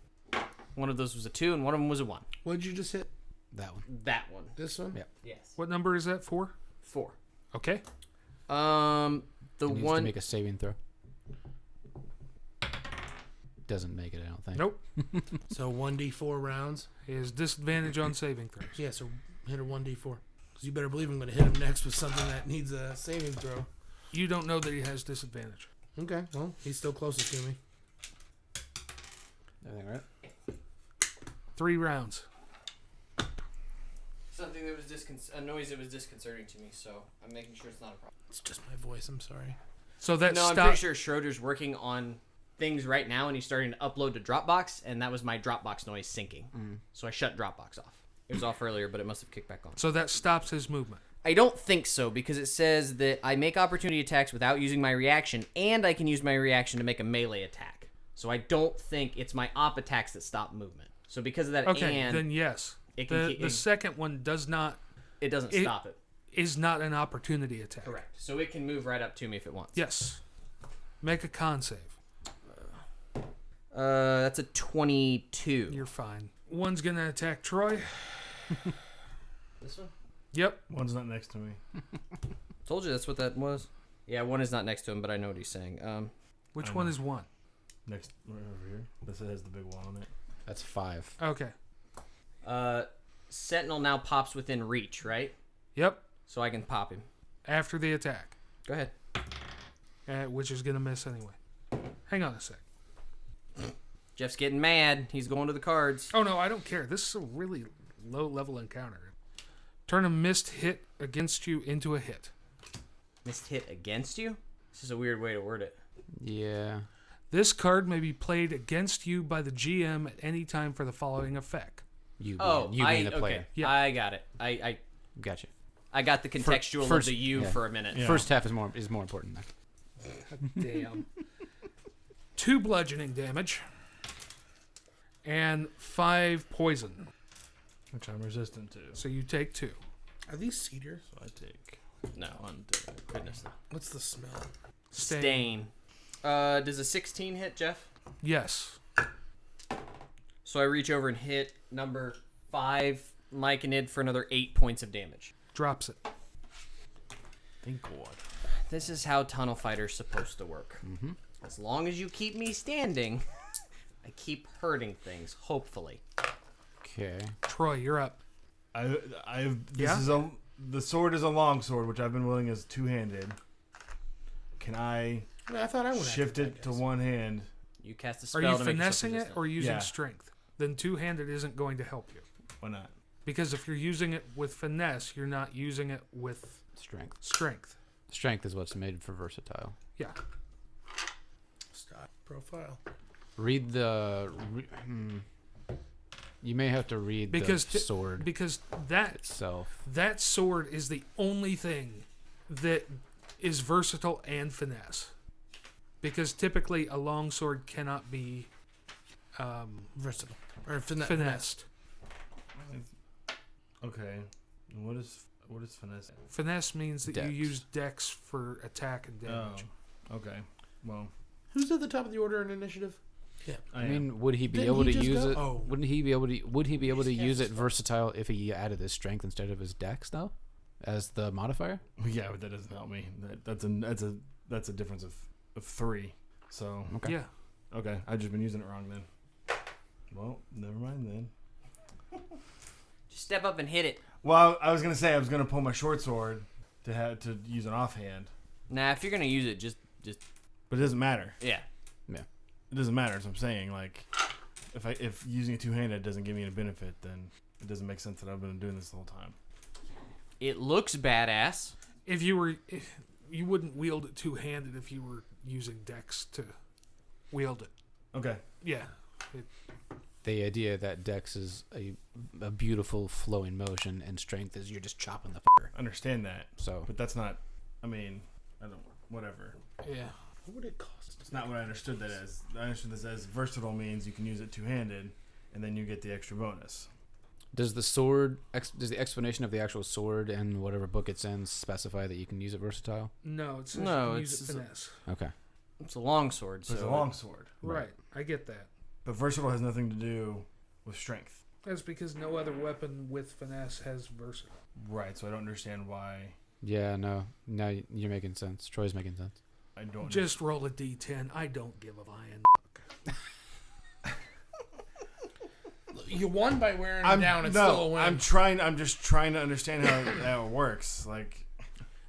One of those was a 2, and one of them was a 1. What did you just hit? That one. That one. This one? Yep. Yes. What number is that for? 4. Okay. The He needs to one. make a saving throw. Doesn't make it, I don't think. Nope. So 1d4 rounds. He has disadvantage on saving throws. Yeah, so hit a 1d4. Because you better believe I'm going to hit him next with something that needs a saving throw. You don't know that he has disadvantage. Okay, well, he's still closest to me. Everything right? 3 rounds. Something that was a noise that was disconcerting to me, so I'm making sure it's not a problem. It's just my voice, I'm sorry. So that No, I'm pretty stops. sure Schroeder's working on things right now, and he's starting to upload to Dropbox, and that was my Dropbox noise syncing. So I shut Dropbox off. It was off earlier, but it must have kicked back on. So that stops his movement. I don't think so, because it says that I make opportunity attacks without using my reaction, and I can use my reaction to make a melee attack. So I don't think it's my op attacks that stop movement. So because of that, Okay, and then yes. it can The second one does not it doesn't it- stop it. is not an opportunity attack. Correct. So it can move right up to me if it wants. Yes. Make a con save. That's a 22. You're fine. One's gonna attack Troy. This one? Yep. One's not next to me. Told you that's what that was. Yeah, one is not next to him, but I know what he's saying. Which I one know. is one? Next, right over here. This has the big one on it. That's 5. Okay. Sentinel now pops within reach, right? Yep. So I can pop him. After the attack, Go ahead. which is gonna miss anyway. Hang on a sec. Jeff's getting mad. He's going to the cards. Oh no, I don't care. This is a really low level encounter. Turn a missed hit against you into a hit. Missed hit against you? This is a weird way to word it. Yeah. This card may be played against you by the GM at any time for the following effect. You Oh, being the player. okay. Yeah. I got it. I Gotcha. got the contextual first- of the you yeah. for a minute. Yeah. First half is more important. There. Damn. 2 bludgeoning damage. And 5 poison. Which I'm resistant to. So you take 2. Are these cedar? So I take No, goodness no. What's the smell? Stain. Does a 16 hit, Jeff? Yes. So I reach over and hit number 5 myconid for another 8 points of damage. Drops it. Thank God. This is how Tunnel Fighter's supposed to work. Mm-hmm. As long as you keep me standing, I keep hurting things, hopefully. Okay. Troy, you're up. The sword is a long sword, which I've been willing is two-handed. Can I I thought I would shift it to one hand? You cast a Are spell you to make yourself finessing it resistant. or using Yeah. strength? Then two-handed isn't going to help you. Why not? Because if you're using it with finesse, you're not using it with Strength. strength. Strength is what's made for versatile. Yeah. Stop profile. Read the. You may have to read Because the sword Because that itself. sword is the only thing that is versatile and finesse. Because typically a long sword cannot be Versatile. Or finessed. Okay. What is finesse? Finesse means that you Dex. use dex for attack and damage. Oh. Okay. Well, Who's at the top of the order in initiative? Yeah. I mean, would he be Didn't able he to just use go? it? Oh. Wouldn't he be able to? Would he be able to He's use cast it spell. versatile if he added his strength instead of his dex, though, as the modifier? yeah, but that doesn't help me. That's a difference of 3. So Okay. Yeah. okay, I've just been using it wrong then. Well, never mind then. Just step up and hit it. Well, I was gonna say I was gonna pull my short sword to use an offhand, Nah, if you're gonna use it, just but it doesn't matter. yeah. It doesn't matter. So I'm saying like, if using a two-handed doesn't give me any benefit, then it doesn't make sense that I've been doing this the whole time. It looks badass. If you wouldn't wield it two-handed if you were using dex to wield it. Okay. Yeah. The idea that dex is a beautiful flowing motion and strength is you're just chopping the fucker. Understand that, So but that's not. I mean, I don't. Whatever. Yeah. What would it cost? It's not what I understood that as. I understood this as versatile means you can use it two-handed, and then you get the extra bonus. does the sword? Does the explanation of the actual sword and whatever book it's in specify that you can use it versatile? No, it's No, you can use it's- it finesse. Okay. It's a long sword, So it's a so long sword, Right. I get that. but versatile has nothing to do with strength. That's because no other weapon with finesse has versatile. Right. So I don't understand why. Yeah. No. Now you're making sense. Troy's making sense. I don't. Just roll a d10. I don't give a lion. You won by wearing it down. It's still a win. I'm just trying to understand how it works. Like,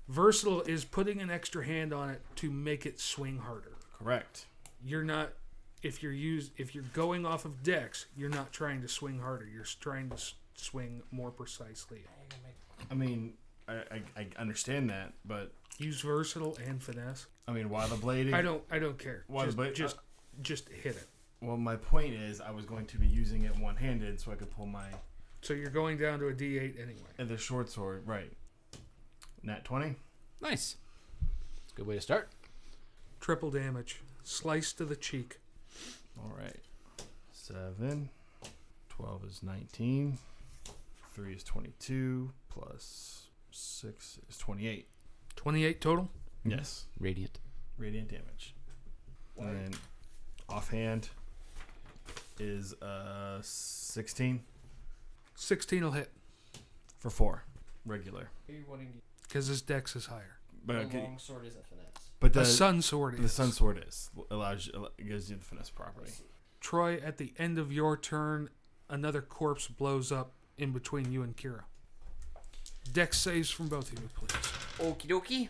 Versatile is putting an extra hand on it to make it swing harder. correct. You're not if you're going off of dex, you're not trying to swing harder. You're trying to swing more precisely. I mean, I understand that, but Use versatile and finesse. I mean, while the blading. I don't care. Why the blade- Just hit it. Well, my point is, I was going to be using it one-handed, so I could pull my So you're going down to a d8 anyway. the short sword. Right. Nat 20. Nice. It's a good way to start. Triple damage. Slice to the cheek. All right. 7. 12 is 19. 3 is 22. Plus 6 is 28. 28 total. Yes. Radiant. Radiant damage. And then offhand is 16 16 will hit for 4 regular. because his dex is higher. But a okay, long sword is a finesse. but The sun sword the is. sun sword gives you the finesse property. Troy, at the end of your turn, another corpse blows up in between you and Kira. Dex saves from both of you, please. Okie dokie.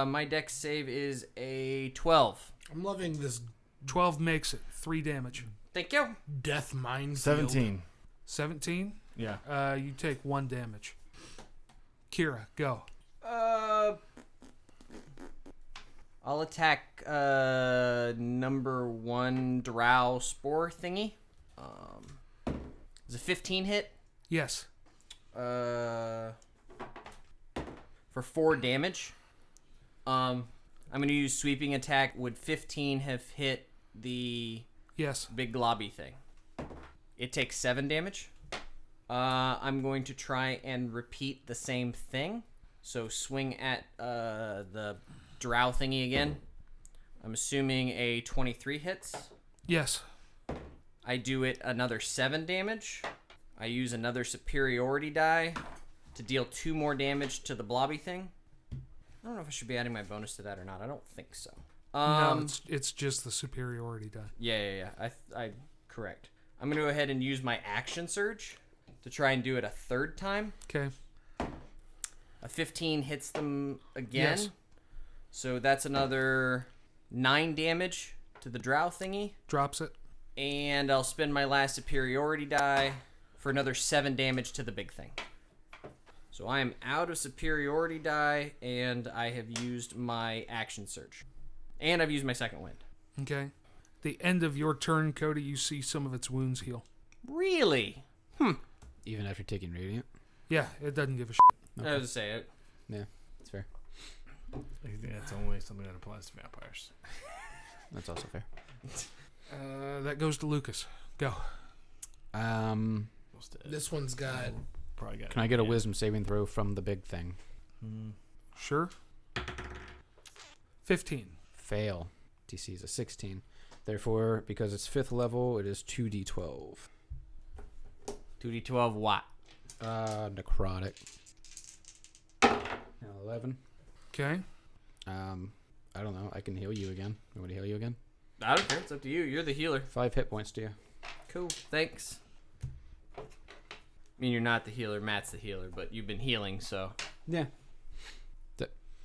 My dex save is a 12. I'm loving this 12 makes it. 3 damage. Thank you. death minefield. 17. 17. Yeah. You take 1 damage. Kira, go. I'll attack number 1 drow spore thingy. Is a 15 hit? Yes. For 4 damage. I'm gonna use sweeping attack. Would 15 have hit the Yes. big globby thing? It takes 7 damage. I'm going to try and repeat the same thing. So swing at the drow thingy again. I'm assuming a 23 hits. Yes. I do it another 7 damage. I use another superiority die to deal 2 more damage to the blobby thing. I don't know if I should be adding my bonus to that or not. I don't think so. No, it's just the superiority die. Yeah. I correct. I'm gonna go ahead and use my action surge to try and do it a 3rd time. Okay. A 15 hits them again. Yes. So that's another 9 damage to the drow thingy. Drops it. And I'll spend my last superiority die for another 7 damage to the big thing. So I am out of superiority die, and I have used my action surge. And I've used my second wind. Okay. The end of your turn, Cody, you see some of its wounds heal. Really? Even after taking radiant. Yeah, it doesn't give a shit. I was going to say it. Yeah, that's fair. I think that's only something that applies to vampires. That's also fair. That goes to Lucas. Go. This one's got. Probably got. Can I get a wisdom saving throw from the big thing? Sure. 15. Fail. DC is a 16. Therefore, because it's 5th level, it is 2d12. 2d12 what? Necrotic. 11. Okay. I don't know. I can heal you again. You want me to heal you again? I don't care. It's up to you. You're the healer. 5 hit points to you. Cool. Thanks. I mean, you're not the healer. Matt's the healer, but you've been healing, so. Yeah.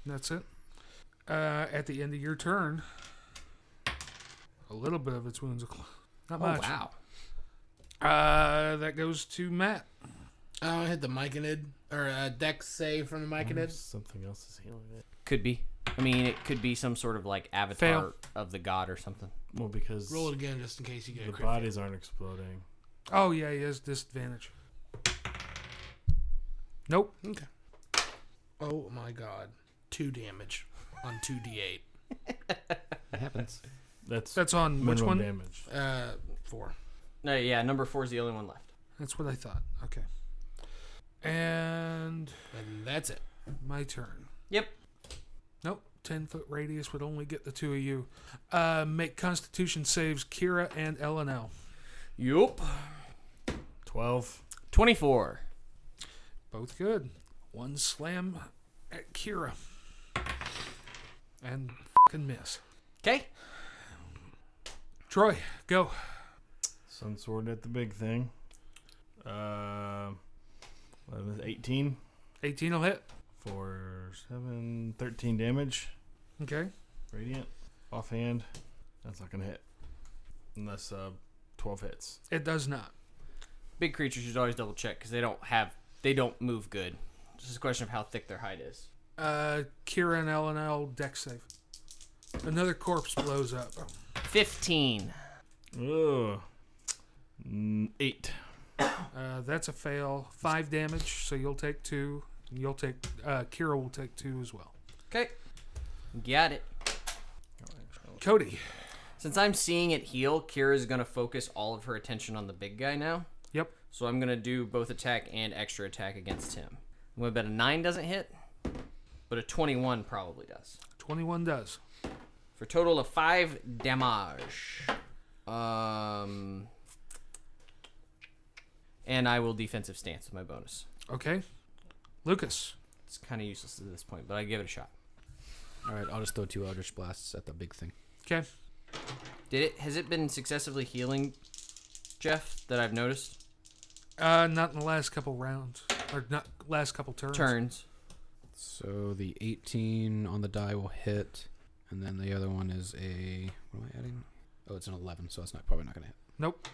That's it. At the end of your turn, a little bit of its wounds. Not much. Wow. That goes to Matt. I hit the myconid or dex save from the myconid. Something else is healing it. Could be. I mean, it could be some sort of like avatar Fail. of the god or something. Well, because Roll it again just in case you get a the crit. bodies aren't exploding. Oh, yeah, he has disadvantage. Nope. Okay. Oh my god. 2 damage on 2d8. It happens. That's on which minimum one? damage. 4. No, yeah, number 4 is the only one left. That's what I thought. Okay. And And that's it. my turn. Yep. Nope. 10-foot radius would only get the 2 of you. Make Constitution saves, Kira and Elanil. Yup. 12. 24. Both good. One slam at Kira. And fucking miss. Okay. Troy, go. Sun sword at the big thing. 18 18 will hit. for 7, 13 damage. Okay. Radiant. Offhand. That's not gonna hit. Unless 12 hits. It does not. Big creatures should always double check because they don't move good. It's just a question of how thick their hide is. Kira and Elanil dex save. Another corpse blows up. 15. Ugh. 8. That's a fail. 5 damage, so you'll take 2. You'll take Kira will take 2 as well. Okay. Got it. Cody. Since I'm seeing it heal, Kira's going to focus all of her attention on the big guy now. Yep. So I'm going to do both attack and extra attack against him. I'm going to bet a 9 doesn't hit, but a 21 probably does. 21 does. For a total of 5 damage. And I will defensive stance with my bonus. Okay. Lucas. It's kind of useless at this point, but I give it a shot. Alright, I'll just throw 2 Eldritch Blasts at the big thing. Okay. Has it been successively healing, Jeff, that I've noticed? Not in the last couple rounds. Or not last couple turns. Turns. So the 18 on the die will hit. And then the other one is a... What am I adding? Oh, it's an 11, so that's probably not going to hit. Nope.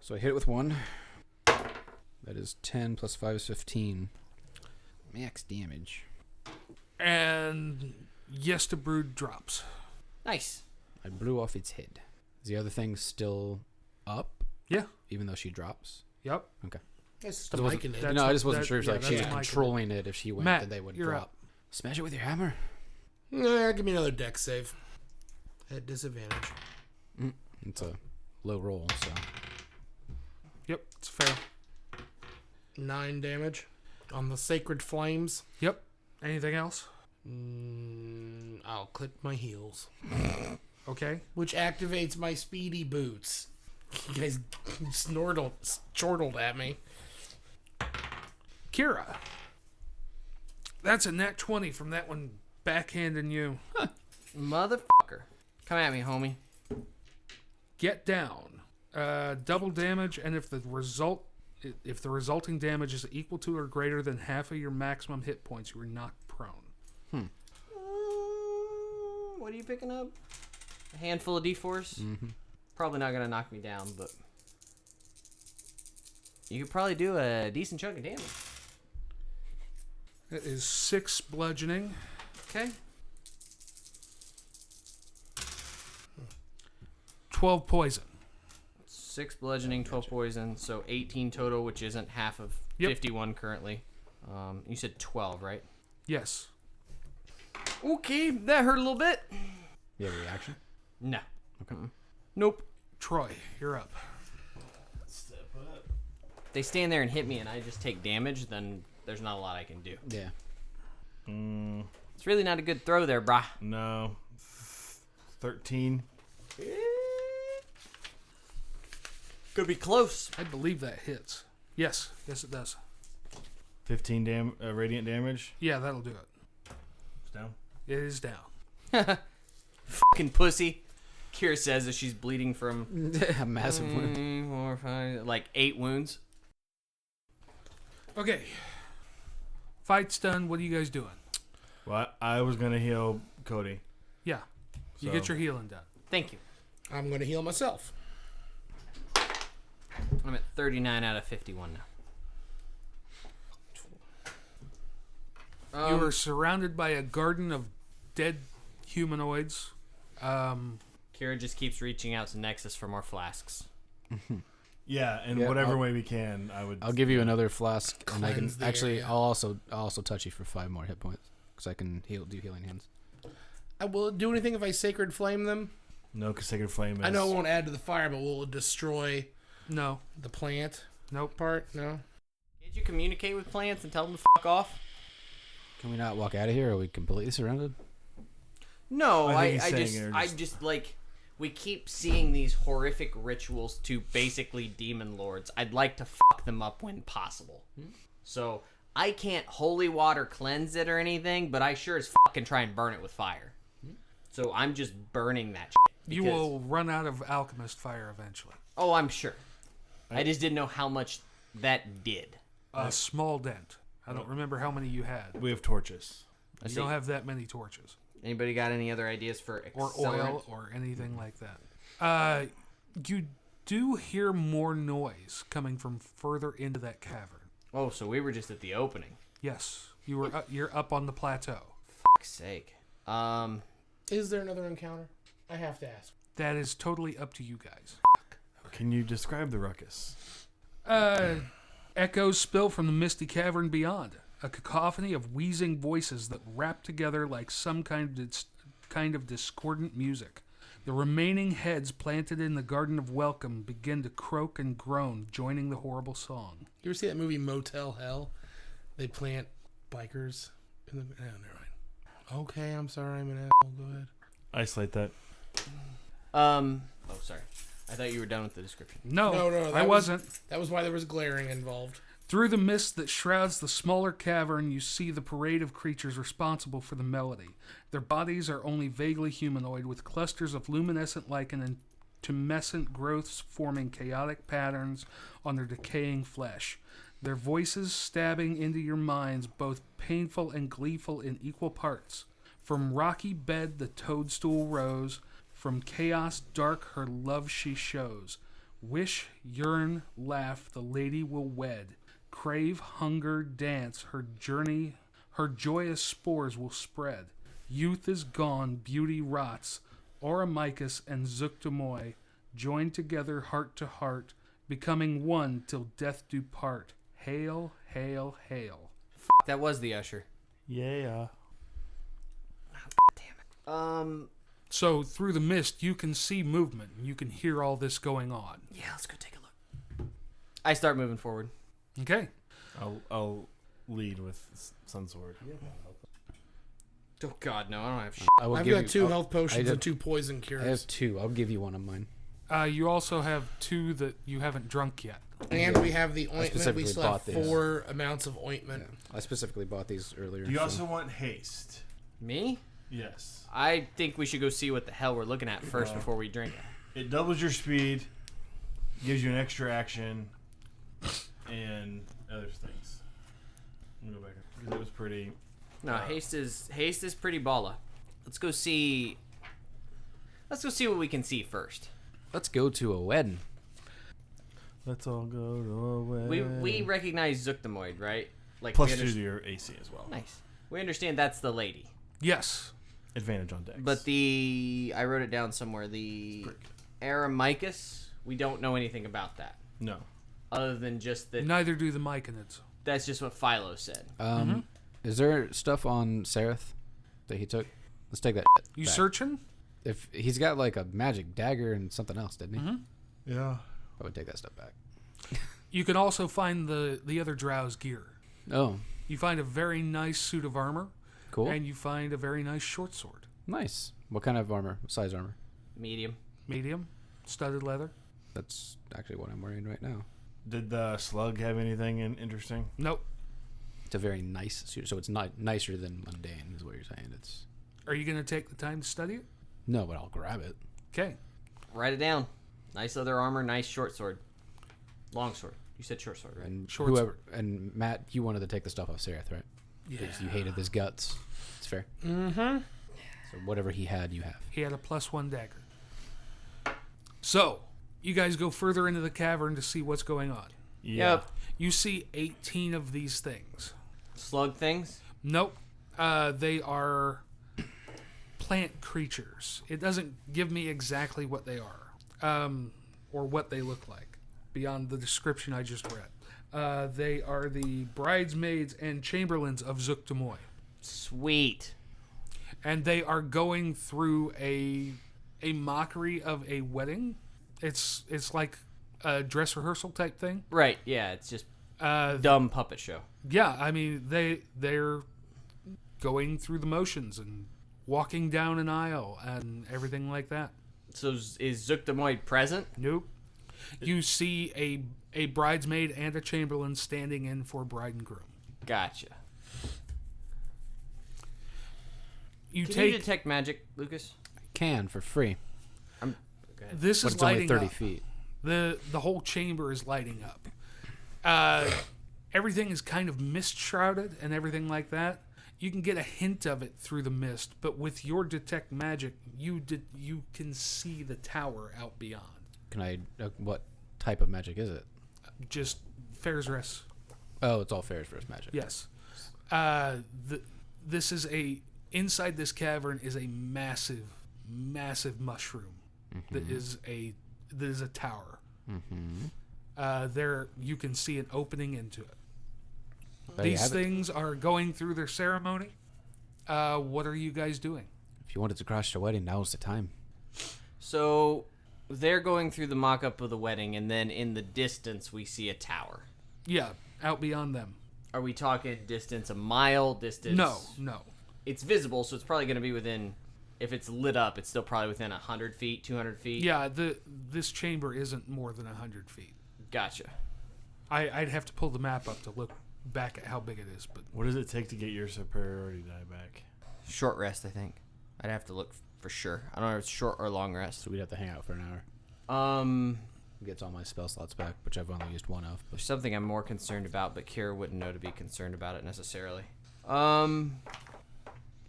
So I hit it with 1. That is 10 plus 5 is 15. Max damage. And yes to brood drops. Nice. I blew off its head. Is the other thing still up? Yeah. Even though she drops? Yep. Okay. It's just a It wasn't- myconid. That's no, I what- just wasn't that- sure if yeah, like she was that's Mike. controlling it. If she went, Matt, then they would you're drop. up. Smash it with your hammer. Give me another dex save. At disadvantage. It's a low roll, so. Yep, it's fair. 9 damage on the sacred flames. Yep. Anything else? I'll click my heels, Okay. which activates my speedy boots. You guys chortled at me. Kira. That's a nat 20 from that one backhanding you. Motherfucker. Come at me, homie. Get down. Double damage, and if the resulting damage is equal to or greater than half of your maximum hit points, you are knocked prone. What are you picking up? A handful of D4s? Mm-hmm. Probably not going to knock me down, but you could probably do a decent chunk of damage. That is 6 bludgeoning. Okay. 12 poison. 6 bludgeoning, 12 poison, so 18 total, which isn't half of 51 currently. You said 12, right? Yes. Okay, that hurt a little bit. You have a reaction? No. Okay. Nope. Troy, you're up. Step up. If they stand there and hit me and I just take damage, then there's not a lot I can do. Yeah. It's really not a good throw there, brah. No. 13. Could be close. I believe that hits. Yes. Yes, it does. 15 radiant damage. Yeah, that'll do it. It's down. It is down. Fucking pussy. Kira says that she's bleeding from A massive wound. 4, 5, like 8 wounds. Okay. Fight's done. What are you guys doing? Well, I was going to heal Cody. Yeah. You So- get your healing done. Thank you. I'm going to heal myself. I'm at 39 out of 51 now. You are surrounded by a garden of dead humanoids. Kira just keeps reaching out to Nexus for more flasks. Yeah, in Yeah, whatever I'll- way we can, I'll give you another flask, and I can Cleanse the actually. area. I'll also touch you for 5 more hit points because I can do healing hands. Will it do anything if I sacred flame them? No, because Sacred Flame is... I know it won't add to the fire, but will it destroy No. the plant Nope. part? No? Can't you communicate with plants and tell them to fuck off? Can we not walk out of here? Are we completely surrounded? No, I I, think he's I saying just, they're I just- just like, we keep seeing these horrific rituals to basically demon lords. I'd like to fuck them up when possible. So I can't holy water cleanse it or anything, but I sure as fuck can try and burn it with fire. So I'm just burning that shit. You because- will run out of alchemist fire eventually. Oh, I'm sure. I just didn't know how much that did. A small dent. I don't remember how many you had. We have torches. I You see. don't have that many torches. Anybody got any other ideas for Or accelerant? oil or anything like that. You do hear more noise coming from further into that cavern. Oh, so we were just at the opening. Yes, you're up on the plateau. Fuck's sake. Is there another encounter? I have to ask. That is totally up to you guys. Can you describe the ruckus? Echoes spill from the misty cavern beyond. A cacophony of wheezing voices that rap together like some kind of discordant music. The remaining heads planted in the Garden of Welcome begin to croak and groan, joining the horrible song. You ever see that movie Motel Hell? They plant bikers in the... Oh, never mind. Okay, I'm sorry, I'm an asshole. Go ahead. Isolate that. Oh, sorry. I thought you were done with the description. No, No, I wasn't. That was why there was glaring involved. Through the mist that shrouds the smaller cavern, you see the parade of creatures responsible for the melody. Their bodies are only vaguely humanoid, with clusters of luminescent lichen and tumescent growths forming chaotic patterns on their decaying flesh. Their voices stabbing into your minds, both painful and gleeful in equal parts. From rocky bed the toadstool rose, from chaos dark her love she shows. Wish, yearn, laugh, the lady will wed. Crave, hunger, dance, her joyous spores will spread. Youth is gone, beauty rots. Oromachus and Zuktamoy join together heart to heart, becoming one till death do part. Hail, hail, hail. That was the usher. Yeah. Damn So through the mist, you can see movement. You can hear all this going on. Yeah, let's go take a look. I start moving forward. Okay. I'll lead with Sun Sword. Oh God, no! I don't have shit. I've got 2 health potions and 2 poison I cures. have 2. I'll give you one of mine. You also have 2 that you haven't drunk yet. And we have the ointment. We specifically still have bought these. 4 amounts of ointment. I specifically bought these earlier. Do you so- also want haste? Me? Yes. I think we should go see what the hell we're looking at first before we drink it. It doubles your speed, gives you an extra action, and other things. Let me go back because it was pretty. No, haste is pretty balla. Let's go see what we can see first. Let's go to a wedding. Let's all go to a wedding. We recognize Zuktamoid, right? Like Plus we 2 to your AC as well. Nice. We understand that's the lady. Yes. Advantage on dex. But I wrote it down somewhere. The Aramicus, we don't know anything about that. No. Other than just that. Neither do the myconids. That's just what Philo said. Is there stuff on Sereth that he took? Let's take that. You back. searching? If he's got like a magic dagger and something else, didn't he? Yeah. I would take that stuff back. You can also find the other drow's gear. Oh, You find a very nice suit of armor. cool. And you find a very nice short sword. Nice. What kind of armor? What size armor? Medium. Medium. Studded leather. That's actually what I'm wearing right now. Did the slug have anything interesting? Nope. It's a very nice suit, so it's not nicer than mundane, is what you're saying. It's Are you going to take the time to study it? no, but I'll grab it. Okay. Write it down. Nice leather armor, nice short sword. Long sword. You said short sword, right? And Short whoever and Matt, you wanted to take the stuff off Sereth, right? Yeah. Because you hated his guts. It's fair. Mm-hmm. So whatever he had, you have. He had a +1 dagger. So, you guys go further into the cavern to see what's going on. Yeah. Yep. You see 18 of these things. Slug things. Nope. They are plant creatures. It doesn't give me exactly what they are, or what they look like, beyond the description I just read. They are the bridesmaids and chamberlains of Zuktamoy. Sweet. And they are going through a mockery of a wedding. It's like a dress rehearsal type thing. Right. Yeah. It's just Uh, dumb puppet show. Yeah, I mean they're going through the motions and walking down an aisle and everything like that. So is Zuktamoid present? Nope. You see a bridesmaid and a chamberlain standing in for bride and groom. Gotcha. You Can take you detect magic, Lucas? Can for free, Go ahead. this but is it's only lighting 30 up. feet. The whole chamber is lighting up. Everything is kind of mist shrouded and everything like that. You can get a hint of it through the mist, but with your detect magic, you can see the tower out beyond. Can I? What type of magic is it? Just Fair's Rest. Oh, it's all Fair's Rest magic. Yes. This is inside this cavern is a massive mushroom that is a tower. There you can see an opening into it. There you These have it. things are going through their ceremony. What are you guys doing? If you wanted to crash the wedding, now's the time. So they're going through the mock-up of the wedding, and then in the distance we see a tower. Yeah, out beyond them. Are we talking distance a mile? Distance? No. It's visible, so it's probably going to be within. If it's lit up, it's still probably within 100 feet, 200 feet. Yeah, this chamber isn't more than 100 feet. Gotcha. I'd have to pull the map up to look back at how big it is, but What does it take to get your superiority die back? Short rest, I think. I'd have to look for sure. I don't know if it's short or long rest. So we'd have to hang out for an hour. Gets all my spell slots back, which I've only used one of. There's something I'm more concerned about, but Kira wouldn't know to be concerned about it necessarily.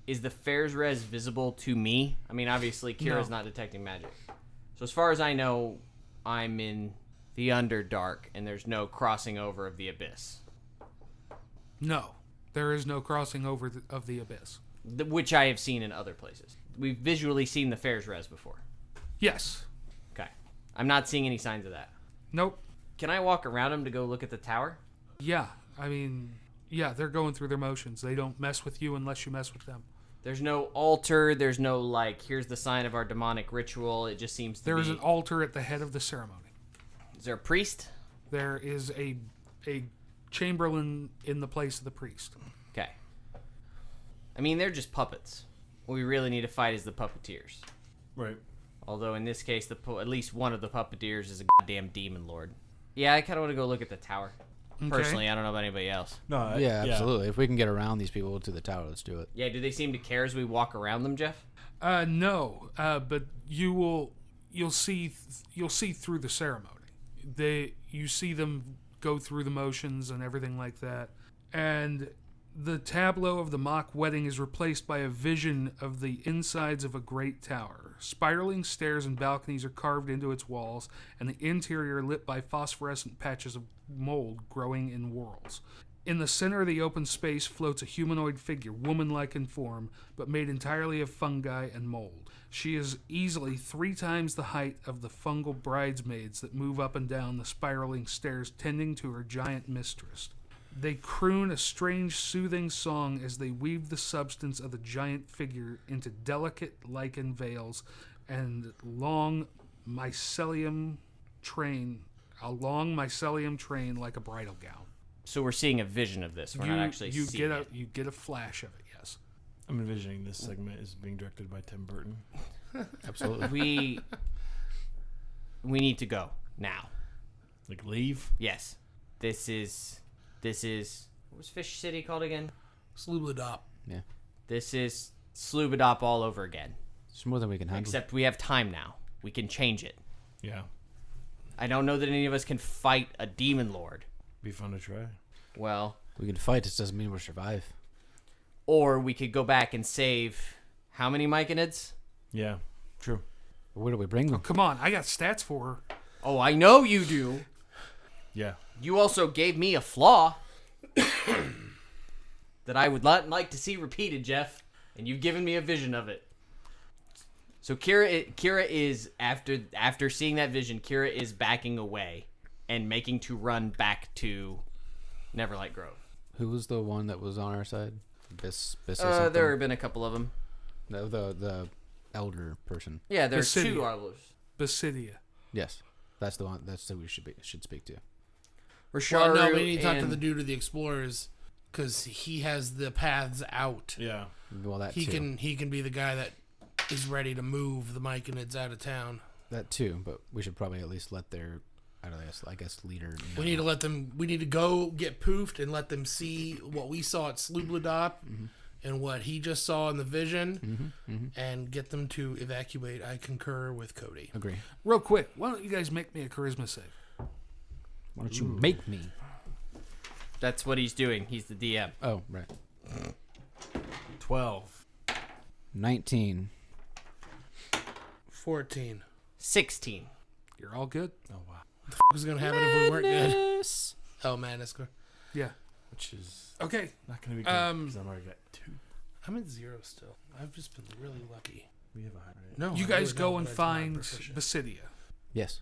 Is the Fair's Res visible to me? I mean, obviously, Kira's not detecting magic. So as far as I know, I'm in the Underdark, and there's no crossing over of the Abyss. no. There is no crossing over of the abyss. Which I have seen in other places. We've visually seen the Fair's Res before. Yes. Okay. I'm not seeing any signs of that. Nope. Can I walk around them to go look at the tower? Yeah, I mean, yeah, they're going through their motions. They don't mess with you unless you mess with them. There's no altar. There's no, like, here's the sign of our demonic ritual. It just seems to There be... is an altar at the head of the ceremony. Is there a priest? There is a chamberlain in the place of the priest. Okay. I mean, they're just puppets. What we really need to fight is the puppeteers. Right. Although, in this case, at least one of the puppeteers is a goddamn demon lord. Yeah, I kind of want to go look at the tower. Okay. Personally, I don't know about anybody else. No. Yeah, absolutely. If we can get around these people to the tower, let's do it. Yeah, do they seem to care as we walk around them, Jeff? No, but you'll see through the ceremony. You see them go through the motions and everything like that, and the tableau of the mock wedding is replaced by a vision of the insides of a great tower. Spiraling stairs and balconies are carved into its walls, and the interior lit by phosphorescent patches of mold growing in whorls. In the center of the open space floats a humanoid figure, woman-like in form, but made entirely of fungi and mold. She is easily 3 times the height of the fungal bridesmaids that move up and down the spiraling stairs tending to her giant mistress. They croon a strange, soothing song as they weave the substance of the giant figure into delicate lichen veils and a long mycelium train like a bridal gown. So we're seeing a vision of this. We're not actually seeing it. You get a flash of it, yes. I'm envisioning this segment is being directed by Tim Burton. Absolutely. We need to go now. Like, leave? Yes. This is what was Fish City called again? Sloobladop. Yeah. This is Sloobadop all over again. It's more than we can handle. Except we have time now. We can change it. Yeah. I don't know that any of us can fight a demon lord. Be fun to try. Well, We can fight. It doesn't mean we'll survive. or we could go back and save how many myconids? Yeah. True. Where do we bring them? Come on, I got stats for her. Oh, I know you do. Yeah. You also gave me a flaw that I would not like to see repeated, Jeff, and you've given me a vision of it. So Kira is after seeing that vision, Kira is backing away and making to run back to Neverlight Grove. Who was the one that was on our side? Biss or something? There have been a couple of them. No, the elder person. Yeah, there's Basidia. 2 others. Basidia. Yes, that's the one. That's who we should speak to. Rasharu Well, no, we need to talk to and- the dude of the explorers because he has the paths out. Yeah. Well, that He too. can be the guy that is ready to move the myconids out of town. That too, but we should probably at least let their, I guess leader. Know. We need to let them. We need to go get poofed and let them see what we saw at Sloobladop and what he just saw in the vision, and get them to evacuate. I concur with Cody. Agree. Real quick, why don't you guys make me a charisma save? Why don't you make me? That's what he's doing. He's the DM. Oh, right. 12. 19. 14. 16. You're all good? Oh, wow. Who's gonna have it if we weren't good? Oh man, that's good. Yeah. Which is Okay. not going to be good because I'm already got 2. I'm at 0 still. I've just been really lucky. We have a high rate. No, You I guys really go don't, and but it's not find proficient. Basidia. Yes.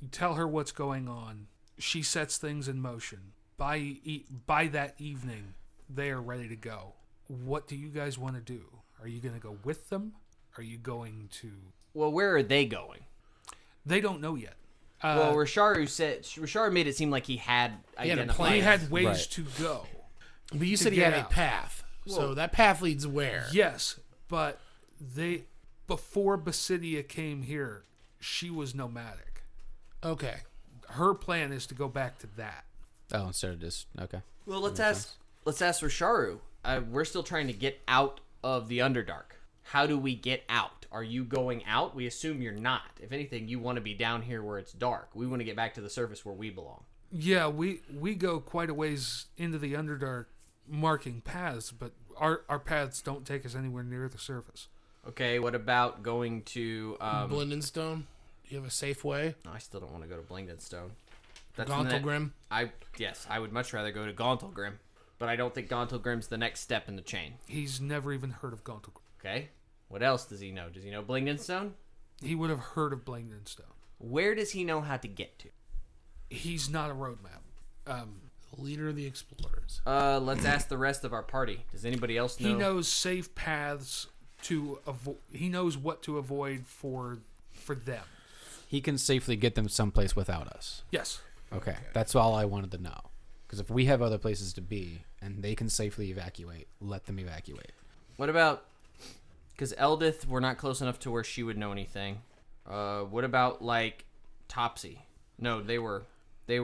You tell her what's going on. She sets things in motion. By that evening, they are ready to go. What do you guys want to do? Are you going to go with them? Are you going to... Well, where are they going? They don't know yet. Well, Rasharu made it seem like he had He had a identified. plan. He had ways Right. to go. But you to said he get had a out. path. So Whoa. that path leads where? Yes, but before Basidia came here, she was nomadic. Okay. Her plan is to go back to that. Oh, instead of just okay. Well, let's That makes ask Rasharu. We're still trying to get out of the Underdark. How do we get out? Are you going out? We assume you're not. If anything, you want to be down here where it's dark. We want to get back to the surface where we belong. Yeah, we go quite a ways into the Underdark marking paths, but our paths don't take us anywhere near the surface. Okay, what about going to... Blindenstone? Do you have a safe way? I still don't want to go to Blingdenstone. Gauntlgrim? Yes, I would much rather go to Gauntlgrim. But I don't think Gauntlgrim's the next step in the chain. He's never even heard of Gauntlgrim. Okay? What else does he know? Does he know Blingdenstone? He would have heard of Blingdenstone. Where does he know how to get to? He's not a roadmap. Leader of the explorers. Let's ask the rest of our party. Does anybody else know? He knows safe paths to avoid. He knows what to avoid for them. He can safely get them someplace without us. Yes. Okay, that's all I wanted to know. Because if we have other places to be and they can safely evacuate, let them evacuate. What about? Because Eldith, we're not close enough to where she would know anything. What about like Topsy? No, they were from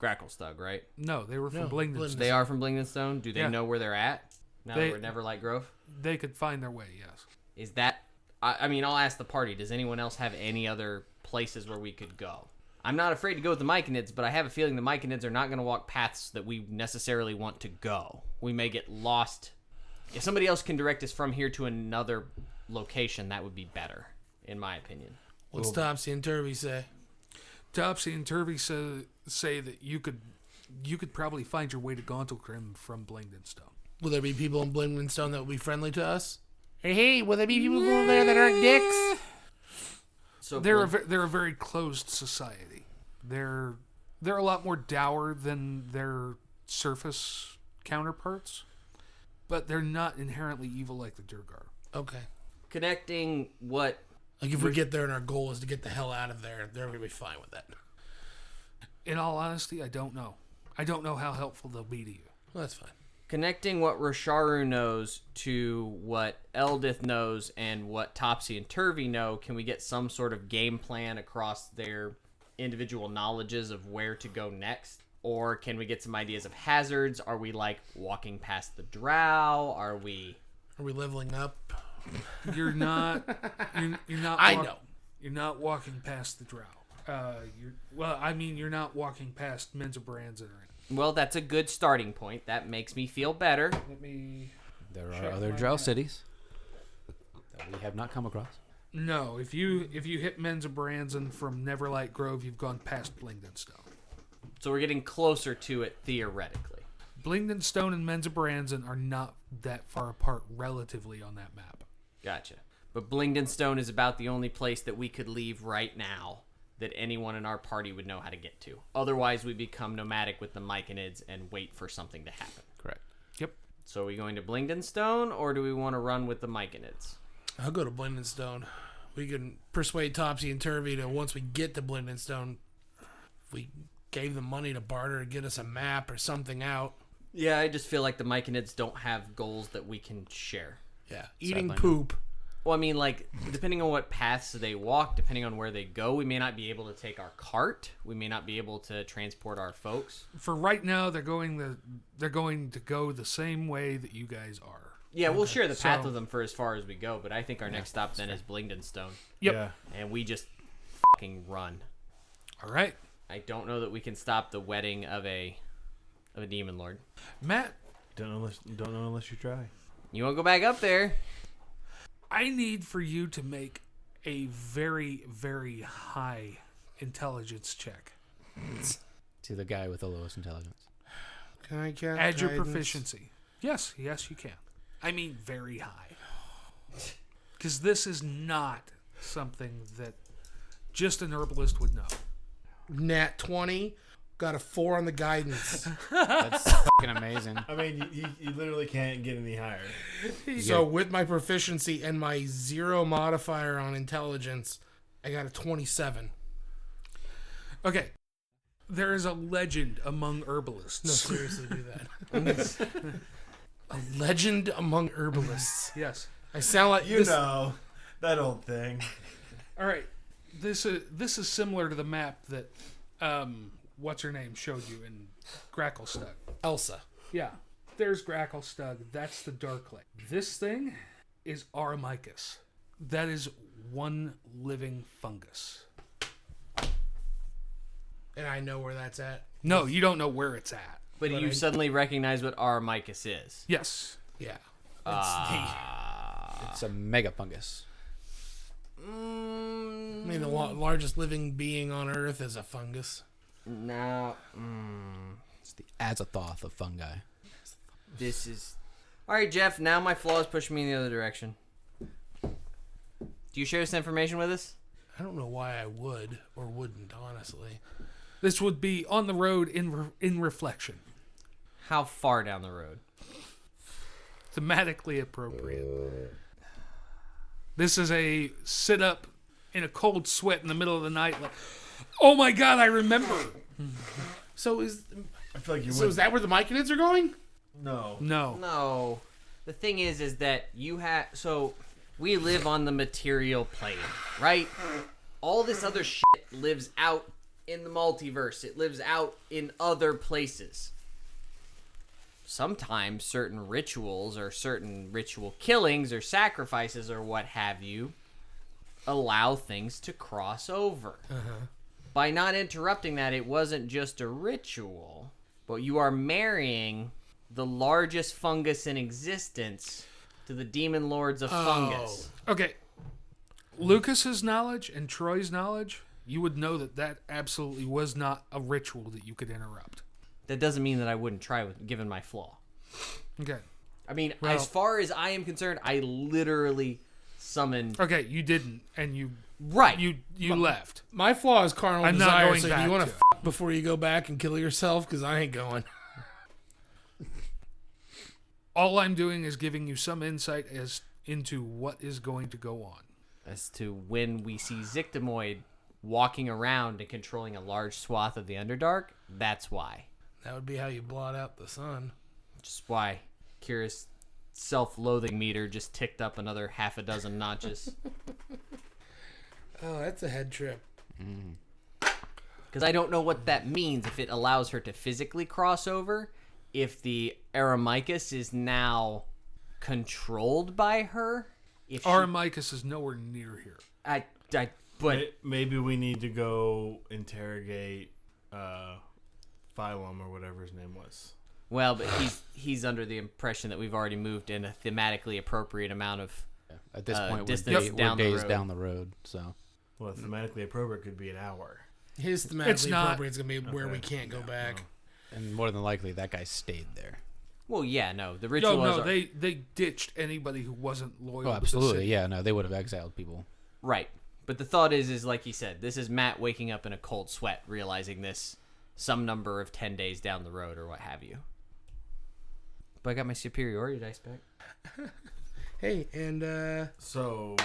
Gracklestug, right? No, they were from No, Blingdenstone. They are from Blingdenstone. Do they Yeah. know where they're at? Now that we're Neverlight Grove. They could find their way. Yes. Is that? I mean, I'll ask the party. Does anyone else have any other places where we could go? I'm not afraid to go with the myconids, but I have a feeling the myconids are not going to walk paths that we necessarily want to go. We may get lost. If somebody else can direct us from here to another location, that would be better, in my opinion. What's Topsy and Turvy say? Topsy and Turvy say that you could probably find your way to Gauntlekrim from Blingdenstone. Will there be people in Blingdenstone that will be friendly to us? Hey, will there be people over there that aren't dicks? So They're a very closed society. They're a lot more dour than their surface counterparts, but they're not inherently evil like the Durgar. Okay. connecting what. Like if we get there and our goal is to get the hell out of there, they're going to be fine with that. In all honesty, I don't know. I don't know how helpful they'll be to you. Well, that's fine. Connecting what Rosharu knows to what Eldith knows and what Topsy and Turvy know, can we get some sort of game plan across their individual knowledges of where to go next? Or can we get some ideas of hazards? Are we like walking past the drow? Are we leveling up? You're not. You're not. I know. You're not walking past the drow. You're not walking past Menzoberranzan or anything. Well, that's a good starting point. That makes me feel better. Let me. There Check are other my drow map. cities that we have not come across. No, if you hit Menzoberranzan from Neverlight Grove, you've gone past Blingdenstone. So we're getting closer to it theoretically. Blingdenstone and Menzoberranzan are not that far apart relatively on that map. Gotcha. But Blingdenstone is about the only place that we could leave right now that anyone in our party would know how to get to. Otherwise, we become nomadic with the myconids and wait for something to happen. Correct. Yep. So are we going to Blingdenstone, or do we want to run with the myconids? I'll go to Blingdenstone. We can persuade Topsy and Turvy to, once we get to Blingdenstone, if we gave them money to barter to get us a map or something out. Yeah, I just feel like the myconids don't have goals that we can share. Yeah, eating Sadly, poop. Well, I mean, like, depending on what paths they walk, depending on where they go, we may not be able to take our cart. We may not be able to transport our folks. For right now, they're going to go the same way that you guys are. Yeah, we'll share the path So- with them for as far as we go, but I think our next stop then is Blingdenstone. Yep. Yeah. And we just fucking run. All right, I don't know that we can stop the wedding of a demon lord. Matt. Don't know unless you try. You want to go back up there? I need for you to make a very, very high intelligence check. To the guy with the lowest intelligence. Can I cast Add your guidance? proficiency. Yes, you can. I mean very high. Because this is not something that just an herbalist would know. Nat 20. Got a 4 on the guidance. That's fucking amazing. I mean, you literally can't get any higher. So with my proficiency and my 0 modifier on intelligence, I got a 27. Okay. There is a legend among herbalists. No, seriously, do that. A legend among herbalists. Yes. I sound like You this. know, that old thing. All right. This is similar to the map that what's her name showed you in Gracklestug. Elsa. Yeah. There's Gracklestug. That's the Dark Lake. This thing is Aramicus. That is one living fungus. And I know where that's at. No, you don't know where it's at. But you suddenly recognize what Aramicus is. Yes. Yeah. It's a mega fungus. I mean, the largest living being on Earth is a fungus. No. It's the Azathoth of fungi. This is... Alright, Jeff, now my flaws push me in the other direction. Do you share this information with us? I don't know why I would or wouldn't, honestly. This would be on the road in reflection. How far down the road? Thematically appropriate. This is a sit up in a cold sweat in the middle of the night. Like, oh my God, I remember. So is I feel like you is that where the myconids are going? No. No. The thing is that you have... So, we live on the material plane, right? All this other shit lives out in the multiverse. It lives out in other places. Sometimes certain rituals or certain ritual killings or sacrifices or what have you allow things to cross over. By not interrupting that, it wasn't just a ritual, but you are marrying the largest fungus in existence to the demon lords of fungus. Okay. Lucas's knowledge and Troy's knowledge, you would know that absolutely was not a ritual that you could interrupt. That doesn't mean that I wouldn't try with given my flaw. Okay. I mean, Well- as far as I am concerned, I literally summoned... Okay, you didn't, and you Right. you left. My flaw is carnal I'm not desire. going So back you want to to it. before you go back and kill yourself? Because I ain't going. All I'm doing is giving you some insight as into what is going to go on. As to when we see Zictomoid walking around and controlling a large swath of the Underdark, that's why. That would be how you blot out the sun. Just why Kira's self-loathing meter just ticked up another half a dozen notches. Oh, that's a head trip. Because I don't know what that means, if it allows her to physically cross over, if the Aramicus is now controlled by her. If Aramicus is nowhere near here. But Maybe we need to go interrogate Phylum or whatever his name was. well, but he's under the impression that we've already moved in a thematically appropriate amount of. At this point, we're, distance down the days road. down the road. So Well, thematically appropriate could be an hour. His It's thematically not- appropriate is going to be where we can't go back. and more than likely, that guy stayed there. Well, yeah, no, the ritual. No, is they ditched anybody who wasn't loyal. Oh, To the absolutely. city. Yeah, no, they would have exiled people. right. But the thought is like you said, this is Matt waking up in a cold sweat, realizing this some number of 10 days down the road or what have you. But I got my superiority dice back. Hey, and So,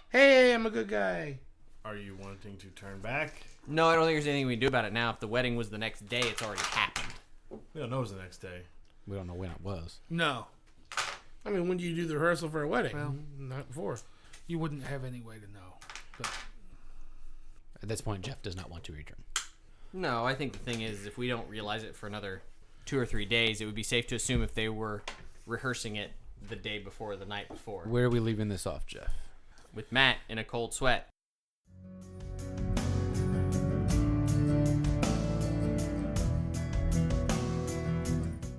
hey, I'm a good guy. are you wanting to turn back? No, I don't think there's anything we can do about it now. If the wedding was the next day, it's already happened. We don't know it was the next day. We don't know when it was. No, I mean, when do you do the rehearsal for a wedding? Well- Not before. you wouldn't have any way to know. But At this point, Jeff does not want to return. No, I think the thing is, if we don't realize it for another 2 or 3 days, it would be safe to assume if they were rehearsing it the day before, the night before, Where are we leaving this off, Jeff? with Matt in a cold sweat.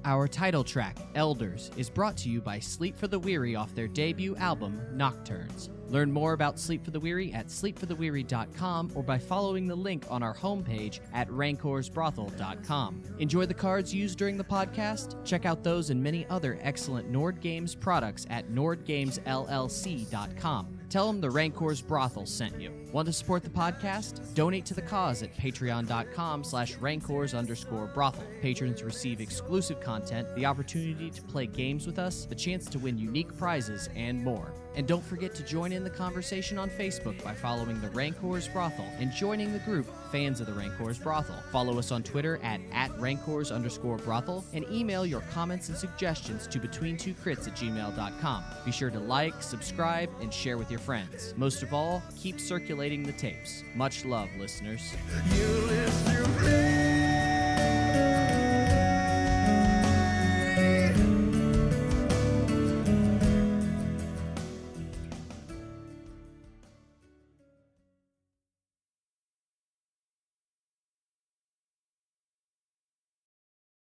Our title track, Elders, is brought to you by Sleep for the Weary off their debut album, Nocturnes. Learn more about Sleep for the Weary at sleepfortheweary.com or by following the link on our homepage at rancorsbrothel.com. Enjoy the cards used during the podcast? Check out those and many other excellent Nord Games products at nordgamesllc.com. Tell them the Rancor's Brothel sent you. Want to support the podcast? Donate to the cause at patreon.com/rancors_brothel. Patrons receive exclusive content, the opportunity to play games with us, the chance to win unique prizes, and more. And don't forget to join in the conversation on Facebook by following the Rancor's Brothel and joining the group Fans of the Rancor's Brothel. Follow us on Twitter at @Rancors_Brothel and email your comments and suggestions to between2crits@gmail.com. Be sure to like, subscribe, and share with your friends. Most of all, keep circulating the tapes. Much love, listeners. You live through